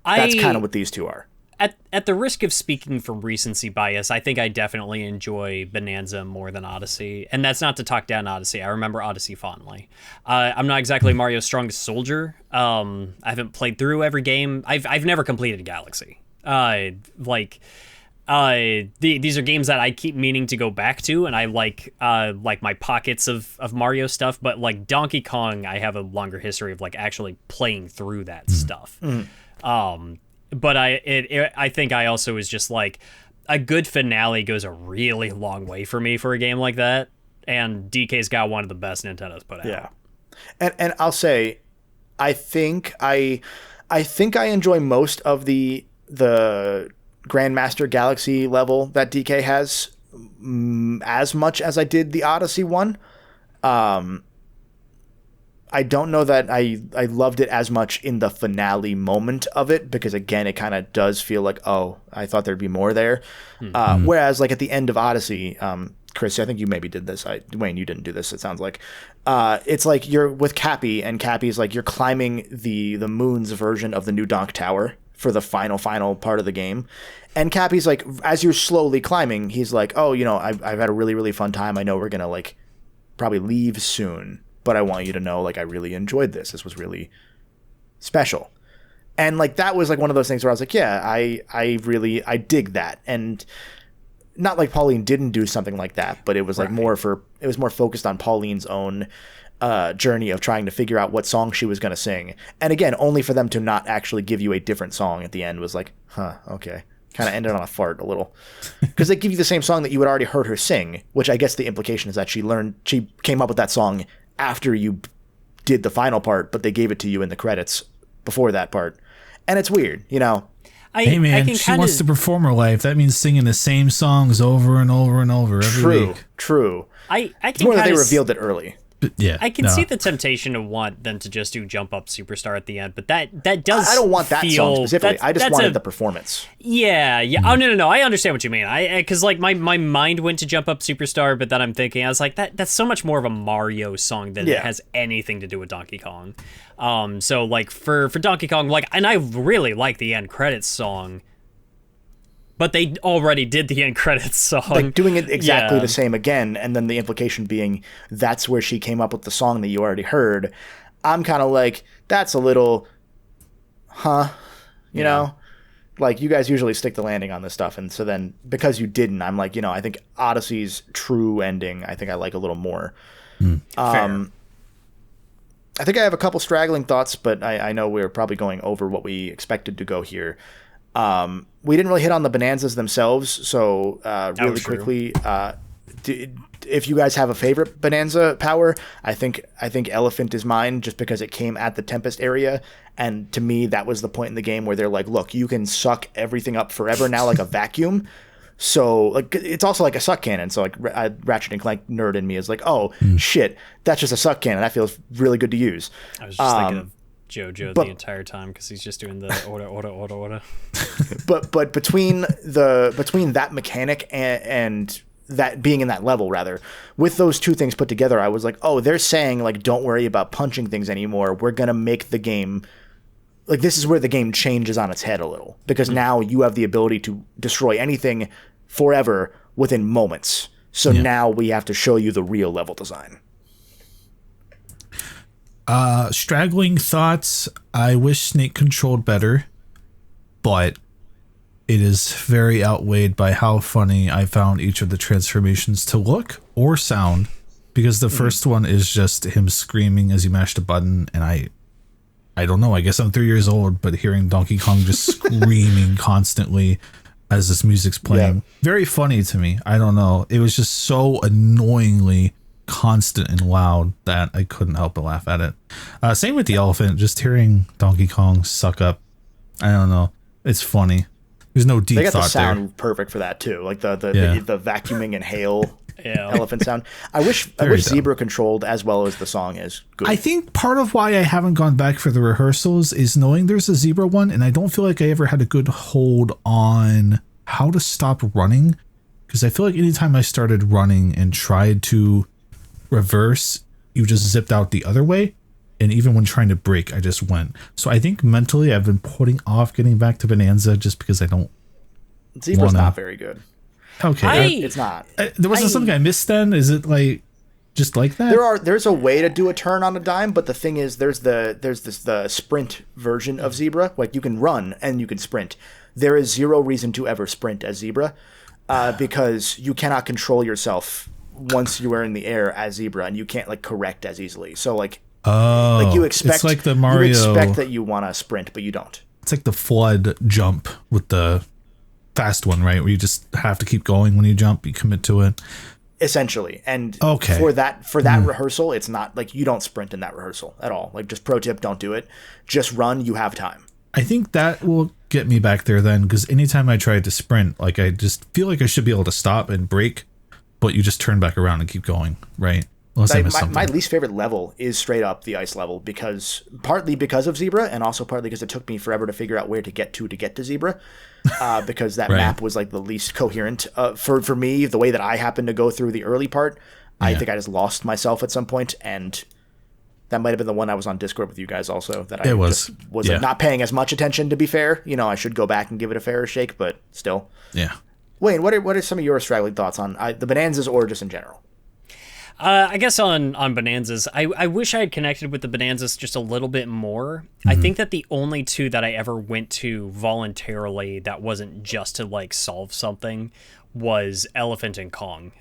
That's kind of what these two are. At the risk of speaking from recency bias, I think I definitely enjoy Bananza more than Odyssey, and that's not to talk down Odyssey. I remember Odyssey fondly. I'm not exactly Mario's strongest soldier. I haven't played through every game. I've never completed Galaxy. These are games that I keep meaning to go back to, and I like my pockets of Mario stuff, but like Donkey Kong, I have a longer history of like actually playing through that stuff. But I think I also was just like, a good finale goes a really long way for me for a game like that, and DK's got one of the best Nintendo's put out. Yeah, and I'll say, I think I enjoy most of the Grandmaster Galaxy level that DK has as much as I did the Odyssey one. I don't know that I loved it as much in the finale moment of it, because again, it kind of does feel like, oh, I thought there'd be more there. Whereas like at the end of Odyssey, Chris, I think you maybe did this. Wayne, you didn't do this, it sounds like. It's like you're with Cappy, and Cappy's like, you're climbing the moon's version of the new Donk Tower for the final part of the game. And Cappy's like, as you're slowly climbing, he's like, oh, I've had a really, really fun time. I know we're going to like probably leave soon, but I want you to know, like, I really enjoyed this. This was really special. And like, that was like one of those things where I was like, yeah, I dig that. And not like Pauline didn't do something like that, but it was like more focused on Pauline's own journey of trying to figure out what song she was going to sing. And again, only for them to not actually give you a different song at the end was like, okay. Kind of ended on a fart a little, because they give you the same song that you had already heard her sing, which I guess the implication is that she came up with that song after you did the final part, but they gave it to you in the credits before that part. And it's weird, Hey man, she wants to perform her life. That means singing the same songs over and over and over every week. True. I can it's more that they revealed it early. Yeah, I can see the temptation to want them to just do Jump Up Superstar at the end, but that does. I don't want that song specifically. I just wanted the performance. Yeah. Oh no. I understand what you mean. Because like my mind went to Jump Up Superstar, but then I'm thinking, I was like, that's so much more of a Mario song than it has anything to do with Donkey Kong. So like for Donkey Kong, like, and I really like the end credits song. But they already did the end credits song. Like doing it exactly the same again, and then the implication being that's where she came up with the song that you already heard. I'm kind of like, that's a little, you know? Like, you guys usually stick the landing on this stuff, and so then, because you didn't, I'm like, I think Odyssey's true ending, I think I like a little more. Fair. I think I have a couple straggling thoughts, but I know we're probably going over what we expected to go here. We didn't really hit on the Bananzas themselves, so really quickly, if you guys have a favorite Bananza power, I think Elephant is mine, just because it came at the Tempest area, and to me that was the point in the game where they're like, look, you can suck everything up forever now like a vacuum. So like, it's also like a suck cannon. So like Ratchet and Clank nerd in me is like, oh shit, that's just a suck cannon. That feels really good to use. I was just thinking of JoJo the entire time, because he's just doing the order. But between that mechanic and that being in that level, rather, with those two things put together, I was like, oh, they're saying like, don't worry about punching things anymore. We're gonna make the game like, this is where the game changes on its head a little, because now you have the ability to destroy anything forever within moments. So now we have to show you the real level design. Straggling thoughts. I wish Snake controlled better, but it is very outweighed by how funny I found each of the transformations to look or sound, because the first one is just him screaming as you mash the button, and I don't know, I guess I'm 3 years old, but hearing Donkey Kong just screaming constantly as this music's playing, very funny to me. I don't know. It was just so annoyingly constant and loud that I couldn't help but laugh at it. Same with the elephant. Just hearing Donkey Kong suck up, I don't know. It's funny. There's no deep thought there. They got the sound perfect for that too, like the vacuuming and hail elephant sound. I wish Zebra controlled as well as the song is. Good. I think part of why I haven't gone back for the rehearsals is knowing there's a Zebra one, and I don't feel like I ever had a good hold on how to stop running, because I feel like anytime I started running and tried to reverse, you just zipped out the other way. And even when trying to brake, I just went. So I think mentally I've been putting off getting back to Bananza just because I don't. Zebra's not very good. Okay, it's not. There was something I missed. Then is it like just like that? There's a way to do a turn on a dime, but the thing is, there's the sprint version of Zebra. Like you can run and you can sprint. There is zero reason to ever sprint as Zebra, because you cannot control yourself once you are in the air as Zebra, and you can't like correct as easily. So like. Like you expect, it's like the Mario. You expect that you want to sprint, but you don't. It's like the flood jump with the fast one, right? Where you just have to keep going when you jump. You commit to it. Essentially, and okay. for that rehearsal, it's not like you don't sprint in that rehearsal at all. Like just pro tip, don't do it. Just run. You have time. I think that will get me back there then, because anytime I try to sprint, like I just feel like I should be able to stop and brake, but you just turn back around and keep going, right? My least favorite level is straight up the ice level, partly because of Zebra, and also partly because it took me forever to figure out where to get to Zebra, because that map was like the least coherent for me. The way that I happened to go through the early part, I think I just lost myself at some point, and that might have been the one I was on Discord with you guys also. That I was not paying as much attention. To be fair, I should go back and give it a fairer shake, but still. Yeah. Wayne, what are some of your straggling thoughts on the Bananzas or just in general? I guess on Bananzas, I wish I had connected with the Bananzas just a little bit more. Mm-hmm. I think that the only two that I ever went to voluntarily that wasn't just to like solve something was Elephant and Kong.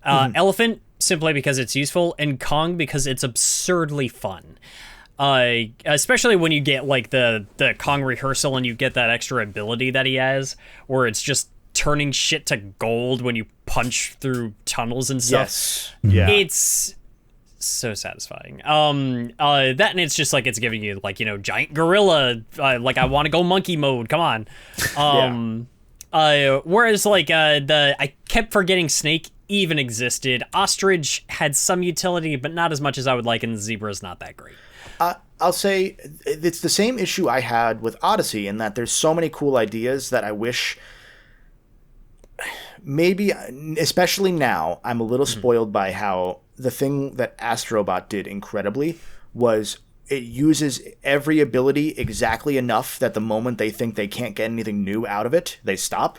Elephant simply because it's useful, and Kong because it's absurdly fun. Especially when you get like the Kong rehearsal and you get that extra ability that he has, where it's just turning shit to gold when you punch through tunnels and stuff. Yes. Yeah. It's so satisfying. That, and it's just like it's giving you like, giant gorilla, like I want to go monkey mode. Come on. Whereas like I kept forgetting Snake even existed. Ostrich had some utility, but not as much as I would like, and the Zebra is not that great. I'll say it's the same issue I had with Odyssey, in that there's so many cool ideas that I wish. Maybe, especially now, I'm a little spoiled by how the thing that Astrobot did incredibly was it uses every ability exactly enough that the moment they think they can't get anything new out of it, they stop.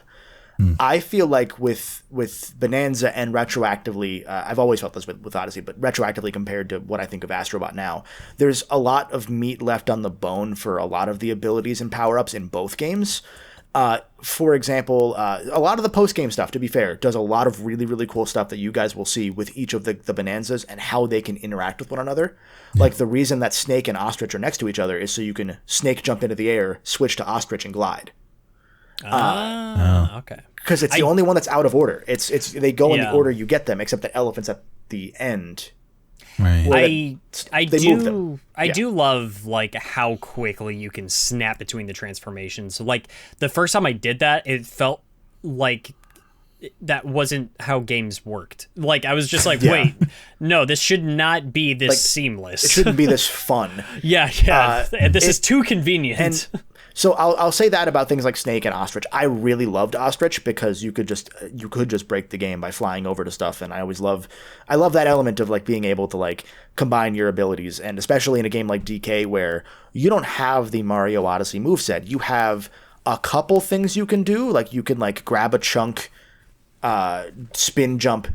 I feel like with Bananza and retroactively, I've always felt this with Odyssey, but retroactively compared to what I think of Astrobot now, there's a lot of meat left on the bone for a lot of the abilities and power-ups in both games. For example, a lot of the post-game stuff, to be fair, does a lot of really, really cool stuff that you guys will see with each of the Bananzas and how they can interact with one another. Yeah. Like the reason that Snake and Ostrich are next to each other is so you can Snake jump into the air, switch to Ostrich, and glide. Okay. Because it's the only one that's out of order. They go in the order you get them, except the elephant's at the end. Right. I do love like how quickly you can snap between the transformations. Like the first time I did that, it felt like that wasn't how games worked. Like I was just like, wait, no, this should not be this seamless. It shouldn't be this fun. This is too convenient. And so I'll say that about things like Snake and Ostrich. I really loved Ostrich because you could just break the game by flying over to stuff, and I love that element of like being able to like combine your abilities, and especially in a game like DK where you don't have the Mario Odyssey moveset. You have a couple things you can do, like you can like grab a chunk, spin jump,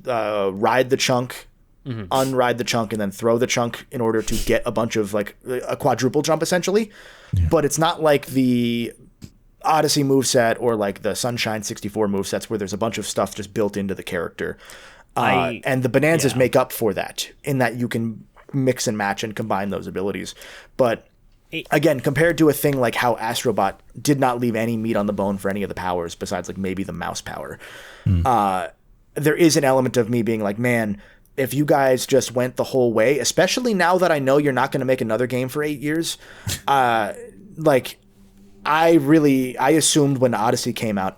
ride the chunk, unride the chunk, and then throw the chunk in order to get a bunch of like a quadruple jump essentially. But it's not like the Odyssey moveset or like the Sunshine 64 movesets where there's a bunch of stuff just built into the character. And the Bananzas make up for that in that you can mix and match and combine those abilities. But again, compared to a thing like how Astrobot did not leave any meat on the bone for any of the powers besides like maybe the mouse power. there is an element of me being like, man, if you guys just went the whole way, especially now that I know you're not going to make another game for 8 years, like I assumed when Odyssey came out,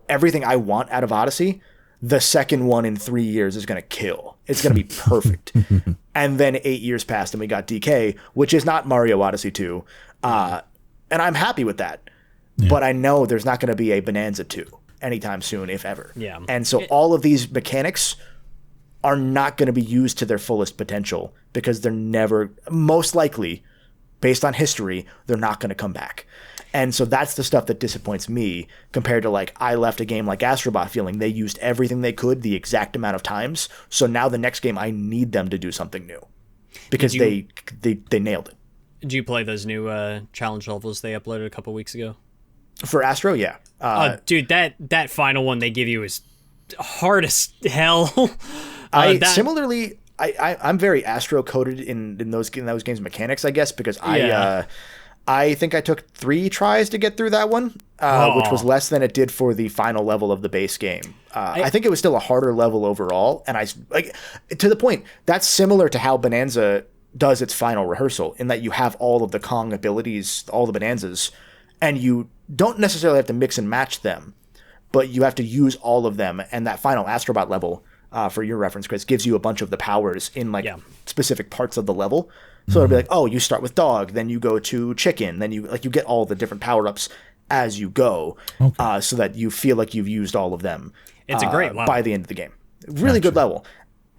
everything I want out of Odyssey, the second one in 3 years is going to kill. It's going to be perfect. And then 8 years passed and we got DK, which is not Mario Odyssey 2. And I'm happy with that. Yeah. But I know there's not going to be a Bananza 2 anytime soon, if ever. Yeah. And so all of these mechanics are not going to be used to their fullest potential because they're never, most likely, based on history, they're not going to come back. And so that's the stuff that disappoints me compared to like I left a game like Astrobot feeling they used everything they could the exact amount of times. So now the next game I need them to do something new because they nailed it. Did you play those new challenge levels they uploaded a couple weeks ago? For Astro, yeah. Dude, that final one they give you is hard as hell. Similarly, I'm very Astro coded in those games mechanics, I guess, because I think I took 3 tries to get through that one, which was less than it did for the final level of the base game. I think it was still a harder level overall, and to the point that's similar to how Bananza does its final rehearsal, in that you have all of the Kong abilities, all the Bananzas, and you don't necessarily have to mix and match them, but you have to use all of them. And that final Astrobot level, for your reference, Chris, gives you a bunch of the powers in specific parts of the level. So it'll be like, you start with dog, then you go to chicken, then you get all the different power-ups as you go, so that you feel like you've used all of them. It's a great level by the end of the game. Really good level.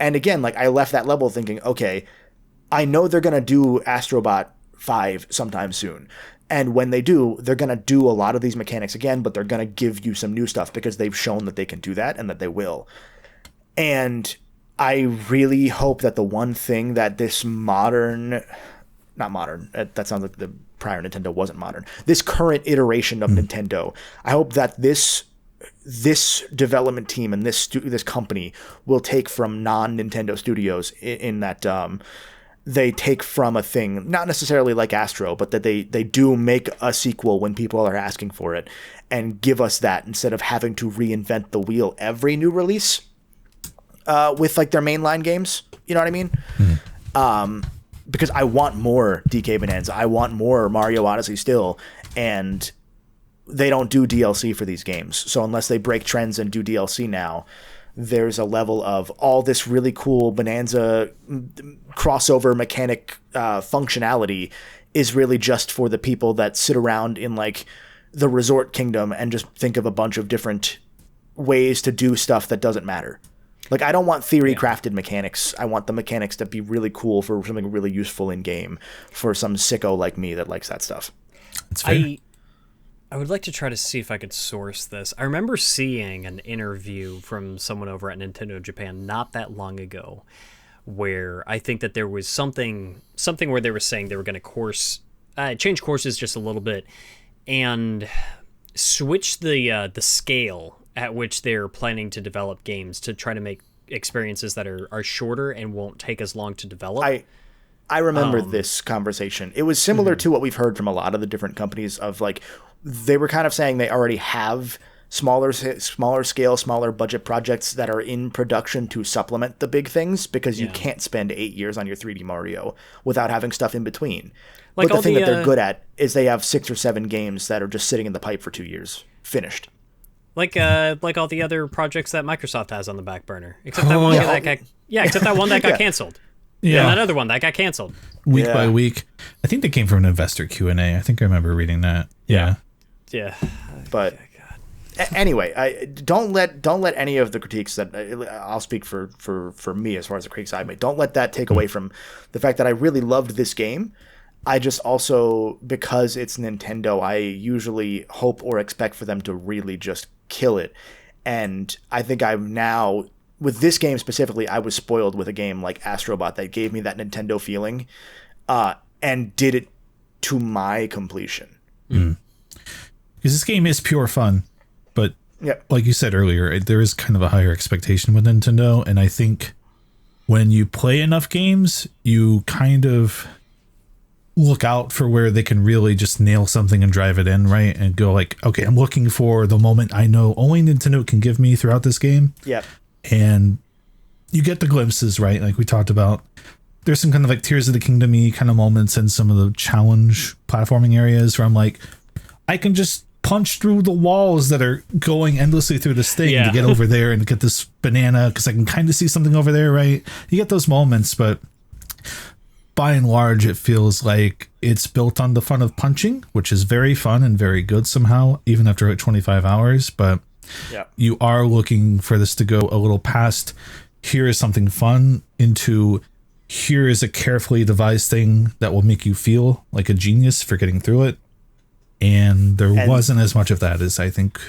And again, like I left that level thinking, okay, I know they're going to do Astrobot 5 sometime soon. And when they do, they're going to do a lot of these mechanics again, but they're going to give you some new stuff because they've shown that they can do that and that they will. And I really hope that the one thing that this that sounds like the prior Nintendo wasn't modern. This current iteration of Nintendo, I hope that this development team and this company will take from non-Nintendo studios in that they take from a thing, not necessarily like Astro, but that they do make a sequel when people are asking for it and give us that instead of having to reinvent the wheel every new release with like their mainline games. You know what I mean? Because I want more DK Bananza. I want more Mario Odyssey still. And they don't do DLC for these games. So unless they break trends and do DLC now, there's a level of all this really cool Bananza crossover mechanic functionality is really just for the people that sit around in like the resort kingdom and just think of a bunch of different ways to do stuff that doesn't matter. Like, I don't want theory crafted mechanics. I want the mechanics to be really cool for something really useful in game for some sicko like me that likes that stuff. That's fair. I would like to try to see if I could source this. I remember seeing an interview from someone over at Nintendo Japan not that long ago where I think that there was something where they were saying they were going to change courses just a little bit and switch the scale at which they're planning to develop games to try to make experiences that are shorter and won't take as long to develop. I remember this conversation. It was similar to what we've heard from a lot of the different companies of like, they were kind of saying they already have smaller scale, smaller budget projects that are in production to supplement the big things because you can't spend 8 years on your 3D Mario without having stuff in between. Like but the thing that they're good at is they have 6 or 7 games that are just sitting in the pipe for 2 years, finished. Like all the other projects that Microsoft has on the back burner, except that one except that one that got canceled. Yeah, and that other one that got canceled week by week. I think they came from an investor Q&A. I think I remember reading that. Yeah. But anyway, don't let any of the critiques that I'll speak for me as far as the critiques I made. Don't let that take away from the fact that I really loved this game. I just also, because it's Nintendo, I usually hope or expect for them to really just kill it. And I think I'm now, with this game specifically, I was spoiled with a game like Astrobot that gave me that Nintendo feeling and did it to my completion. Because this game is pure fun, but like you said earlier, there is kind of a higher expectation with Nintendo. And I think when you play enough games, you kind of look out for where they can really just nail something and drive it in, right? And go like, okay, I'm looking for the moment I know only Nintendo can give me throughout this game. Yep. And you get the glimpses, right? Like we talked about. There's some kind of like Tears of the Kingdom-y kind of moments in some of the challenge platforming areas where I'm like, I can just punch through the walls that are going endlessly through this thing to get over there and get this banana because I can kind of see something over there, right? You get those moments, but by and large, it feels like it's built on the fun of punching, which is very fun and very good somehow, even after like 25 hours. But you are looking for this to go a little past, here is something fun, into here is a carefully devised thing that will make you feel like a genius for getting through it. And there wasn't as much of that as I think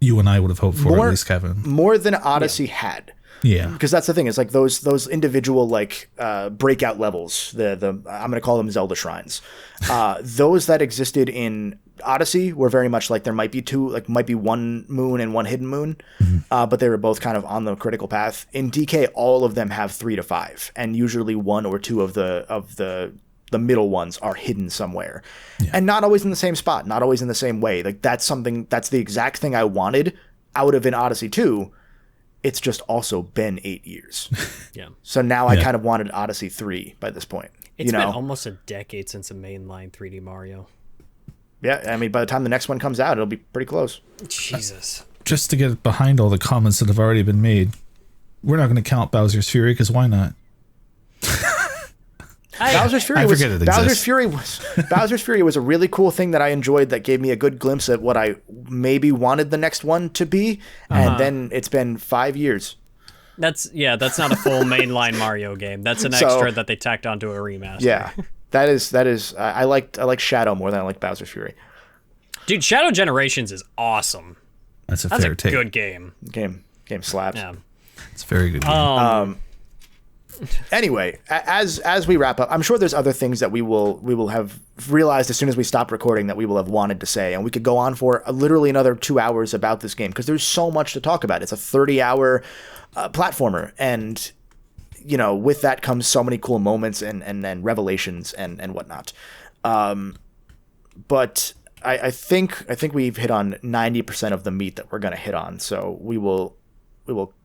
you and I would have hoped for, at least Kevin. More than Odyssey had. Yeah. Because that's the thing, is like those individual like breakout levels, the I'm going to call them Zelda shrines. Those that existed in Odyssey were very much like there might be one moon and one hidden moon, but they were both kind of on the critical path. In DK, all of them have 3 to 5, and usually 1 or 2 of the middle ones are hidden somewhere, and not always in the same spot, not always in the same way. Like that's the exact thing I wanted out of an Odyssey 2. It's just also been 8 years. So now I kind of wanted Odyssey 3 by this point. It's been almost a decade since a mainline 3D Mario. Yeah, I mean, by the time the next one comes out, it'll be pretty close. Jesus. Just to get behind all the comments that have already been made, we're not going to count Bowser's Fury, because why not? Bowser's Fury was a really cool thing that I enjoyed, that gave me a good glimpse at what I maybe wanted the next one to be, and then it's been 5 years. That's not a full mainline Mario game. That's an extra that they tacked onto a remaster. Yeah. That is I like Shadow more than I like Bowser's Fury. Dude, Shadow Generations is awesome. That's a fair take. Good game. Game slaps. Yeah. It's a very good game. Anyway, as we wrap up, I'm sure there's other things that we will have realized as soon as we stop recording that we will have wanted to say, and we could go on for literally another 2 hours about this game because there's so much to talk about. It's a 30-hour platformer, and with that comes so many cool moments and revelations and whatnot. But I think we've hit on 90% of the meat that we're going to hit on. So we will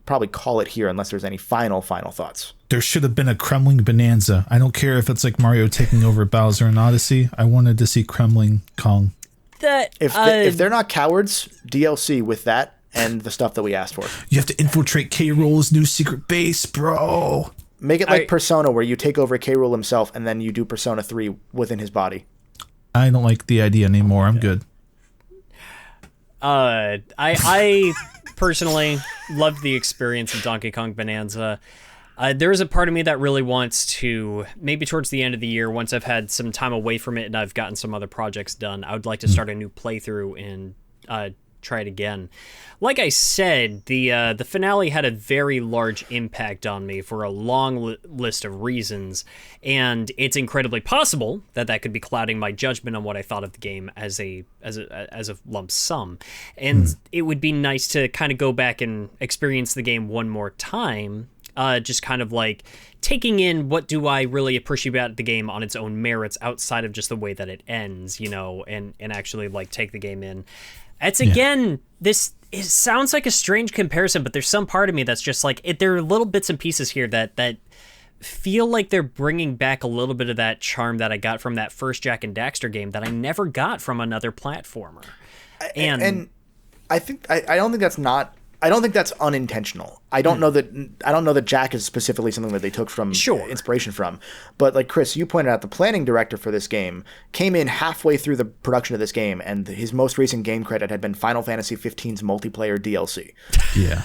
probably call it here unless there's any final thoughts. There should have been a Kremling Bananza. I don't care if it's like Mario taking over Bowser in Odyssey. I wanted to see Kremling Kong. If they're not cowards, DLC with that and the stuff that we asked for. You have to infiltrate K. Rool's new secret base, bro. Make it like Persona, where you take over K. Rool himself and then you do Persona 3 within his body. I don't like the idea anymore. I'm good. I personally loved the experience of Donkey Kong Bananza. There is a part of me that really wants to, maybe towards the end of the year, once I've had some time away from it and I've gotten some other projects done, I would like to start a new playthrough and try it again. Like I said, the finale had a very large impact on me for a long list of reasons, and it's incredibly possible that could be clouding my judgment on what I thought of the game as a lump sum. And it would be nice to kind of go back and experience the game one more time, just kind of like taking in what do I really appreciate about the game on its own merits outside of just the way that it ends, and actually like take the game in. It's again, it sounds like a strange comparison, but there's some part of me that's just like, there are little bits and pieces here that feel like they're bringing back a little bit of that charm that I got from that first Jak and Daxter game that I never got from another platformer. And I don't think that's unintentional. I don't know that Jak is specifically something that they took from inspiration from. But like Chris, you pointed out, the planning director for this game came in halfway through the production of this game, and his most recent game credit had been Final Fantasy XV's multiplayer DLC. Yeah.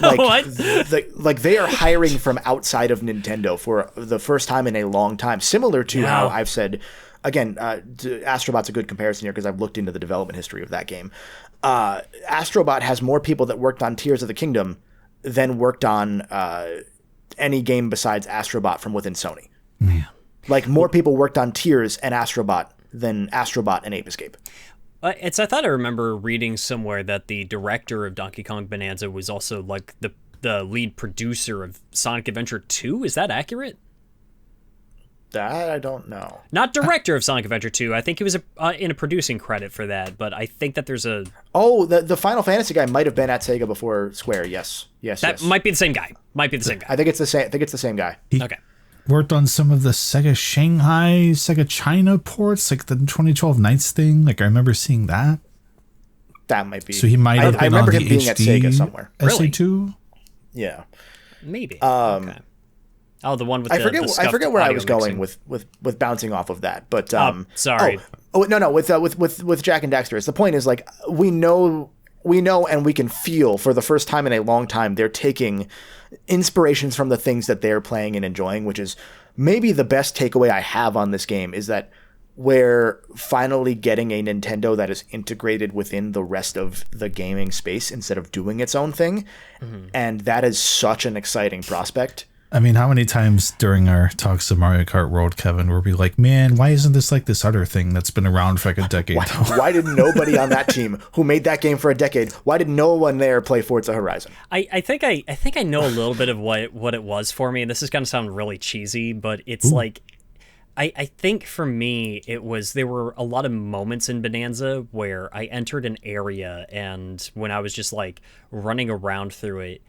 Like they are hiring from outside of Nintendo for the first time in a long time, similar to how I've said, again, Astrobot's a good comparison here because I've looked into the development history of that game. Astrobot has more people that worked on Tears of the Kingdom than worked on any game besides Astrobot from within Sony. Man. Like more people worked on Tears and Astrobot than Astrobot and Ape Escape. I thought I remember reading somewhere that the director of Donkey Kong Bananza was also like the lead producer of Sonic Adventure 2. Is that accurate? That I don't know. Not director of Sonic Adventure 2. I think he was in a producing credit for that, but I think that there's a... Oh, the Final Fantasy guy might have been at Sega before Square. Yes. That might be the same guy. I think it's the same guy. Okay. Worked on some of the Sega Shanghai, Sega China ports, like the 2012 Nights thing. Like I remember seeing that. That might be. So he might have been I remember on him the being HD at Sega somewhere. Really? SA2. Yeah. Maybe. Okay. Oh, the one with I forget where I was going mixing. with bouncing off of that, but sorry. No, with Jack and Dexter. The point is like we know and we can feel for the first time in a long time they're taking inspirations from the things that they're playing and enjoying, which is maybe the best takeaway I have on this game is that we're finally getting a Nintendo that is integrated within the rest of the gaming space instead of doing its own thing, and that is such an exciting prospect. I mean, how many times during our talks of Mario Kart World, Kevin, were we like, man, why isn't this like this other thing that's been around for like a decade? Why did nobody on that team who made that game for a decade, why did no one there play Forza Horizon? I think I know a little bit of what it was for me. This is going to sound really cheesy, but it's like, I think for me, there were a lot of moments in Bananza where I entered an area and when I was just like running around through it,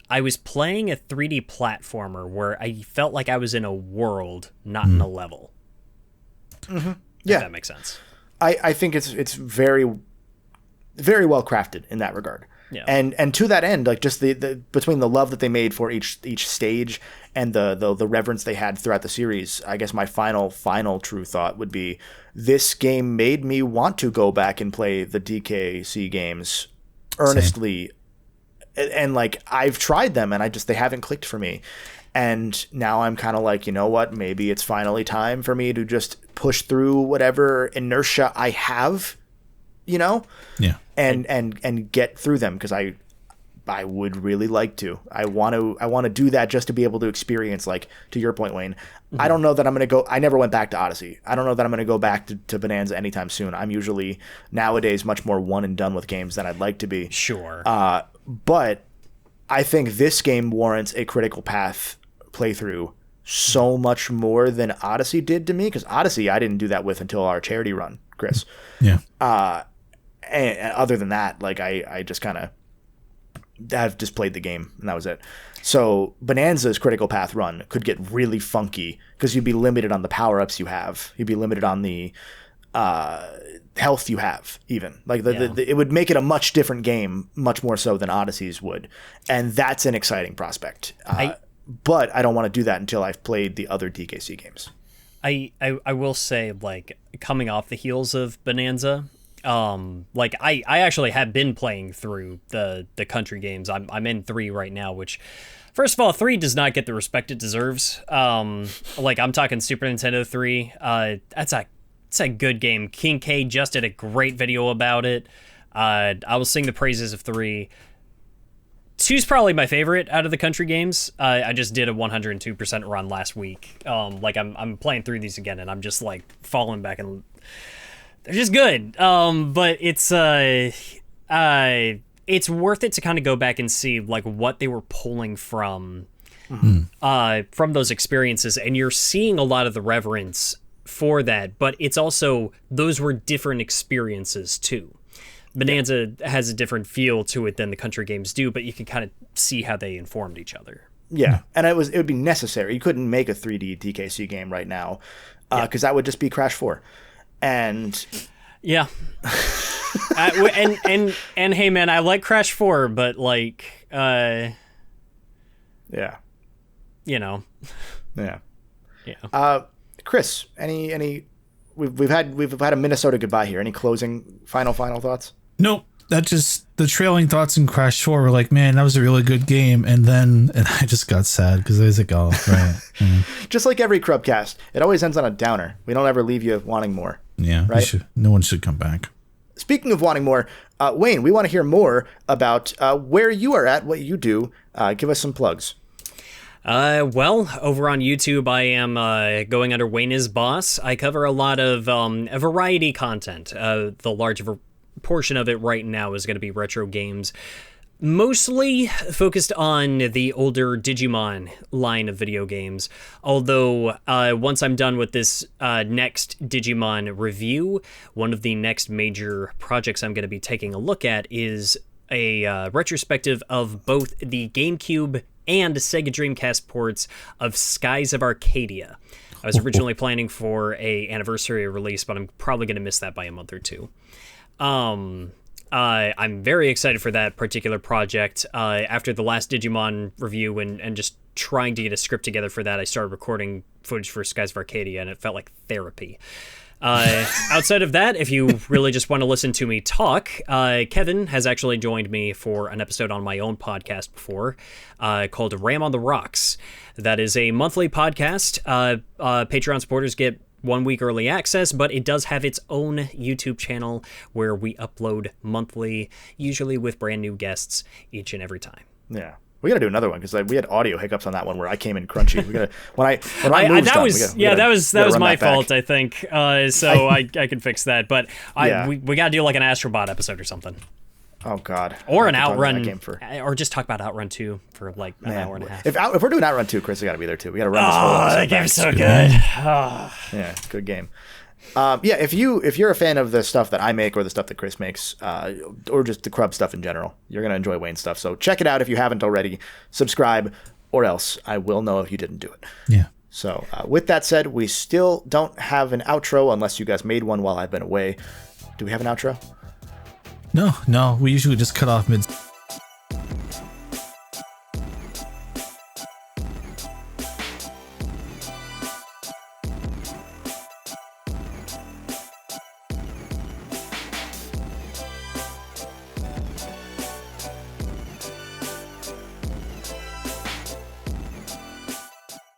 I was playing a 3D platformer where I felt like I was in a world, not in a level. Mm-hmm. Yeah, if that makes sense. I think it's very, very well crafted in that regard. Yeah. And to that end, like just the between the love that they made for each stage and the reverence they had throughout the series, I guess my final true thought would be this game made me want to go back and play the DKC games earnestly. Same. And like I've tried them and they haven't clicked for me. And now I'm kind of like, you know what? Maybe it's finally time for me to just push through whatever inertia I have, you know? Yeah. And get through them because I would really like to. I want to do that just to be able to experience, like to your point, Wayne. Mm-hmm. I don't know that I'm going to go. I never went back to Odyssey. I don't know that I'm going to go back to Bonanza anytime soon. I'm usually nowadays much more one and done with games than I'd like to be. Sure. But I think this game warrants a critical path playthrough so much more than Odyssey did to me, because Odyssey I didn't do that with until our charity run, Chris. Yeah. And other than that, like I just kind of have just played the game and that was it. So Bonanza's critical path run could get really funky because you'd be limited on the power-ups you have. You'd be limited on the health you have, even like it would make it a much different game, much more so than Odyssey's would, and that's an exciting prospect. But I don't want to do that until I've played the other DKC games. I will say, like, coming off the heels of Bonanza, like I actually have been playing through the country games. I'm in 3 right now, which, first of all, 3 does not get the respect it deserves. Like I'm talking Super Nintendo 3. It's a good game. King K just did a great video about it. I will sing the praises of 3. 2's probably my favorite out of the country games. I just did a 102% run last week. Like I'm playing through these again, and I'm just like falling back, and they're just good. But it's worth it to kind of go back and see like what they were pulling from those experiences, and you're seeing a lot of the reverence for that, but it's also those were different experiences too. Bonanza has a different feel to it than the country games do, but you can kind of see how they informed each other. Yeah, and it would be necessary. You couldn't make a 3D DKC game right now because that would just be Crash 4. And yeah, and hey man, I like Crash 4, but like yeah, you know, yeah. Chris, any we've had a Minnesota goodbye here. Any closing final thoughts? Nope. That just the trailing thoughts in Crash 4 were like, man, that was a really good game, and I just got sad because I was like, oh, right. Just like every CRUBCAST, it always ends on a downer. We don't ever leave you wanting more. Yeah, right. No one should come back. Speaking of wanting more, Wayne, we want to hear more about where you are at, what you do. Give us some plugs. Well, over on YouTube, I am going under Wayne is Boss. I cover a lot of a variety content. The large portion of it right now is going to be retro games. Mostly focused on the older Digimon line of video games. Although, once I'm done with this next Digimon review, one of the next major projects I'm going to be taking a look at is a retrospective of both the GameCube and Sega Dreamcast ports of Skies of Arcadia. I was originally planning for a anniversary release, but I'm probably going to miss that by a month or two. I'm very excited for that particular project. After the last Digimon review and just trying to get a script together for that, I started recording footage for Skies of Arcadia, and it felt like therapy. Outside of that, if you really just want to listen to me talk, Kevin has actually joined me for an episode on my own podcast before, called Ram on the Rocks. That is a monthly podcast. Patreon supporters get 1 week early access, but it does have its own YouTube channel where we upload monthly, usually with brand new guests each and every time. Yeah. We gotta do another one because we had audio hiccups on that one where I came in crunchy. We gotta that was my fault, I think. So I can fix that, but we gotta do like an Astrobot episode or something. Oh God! Or an Outrun, or just talk about Outrun 2 for like an hour and a half. If we're doing Outrun 2, Chris has got to be there too. We got to run this whole. That game's so good. Yeah, good game. If you're a fan of the stuff that I make or the stuff that Chris makes, or just the Crub stuff in general, you're gonna enjoy Wayne's stuff. So check it out if you haven't already. Subscribe, or else I will know if you didn't do it. Yeah. So with that said, we still don't have an outro unless you guys made one while I've been away. Do we have an outro? No. We usually just cut off mid.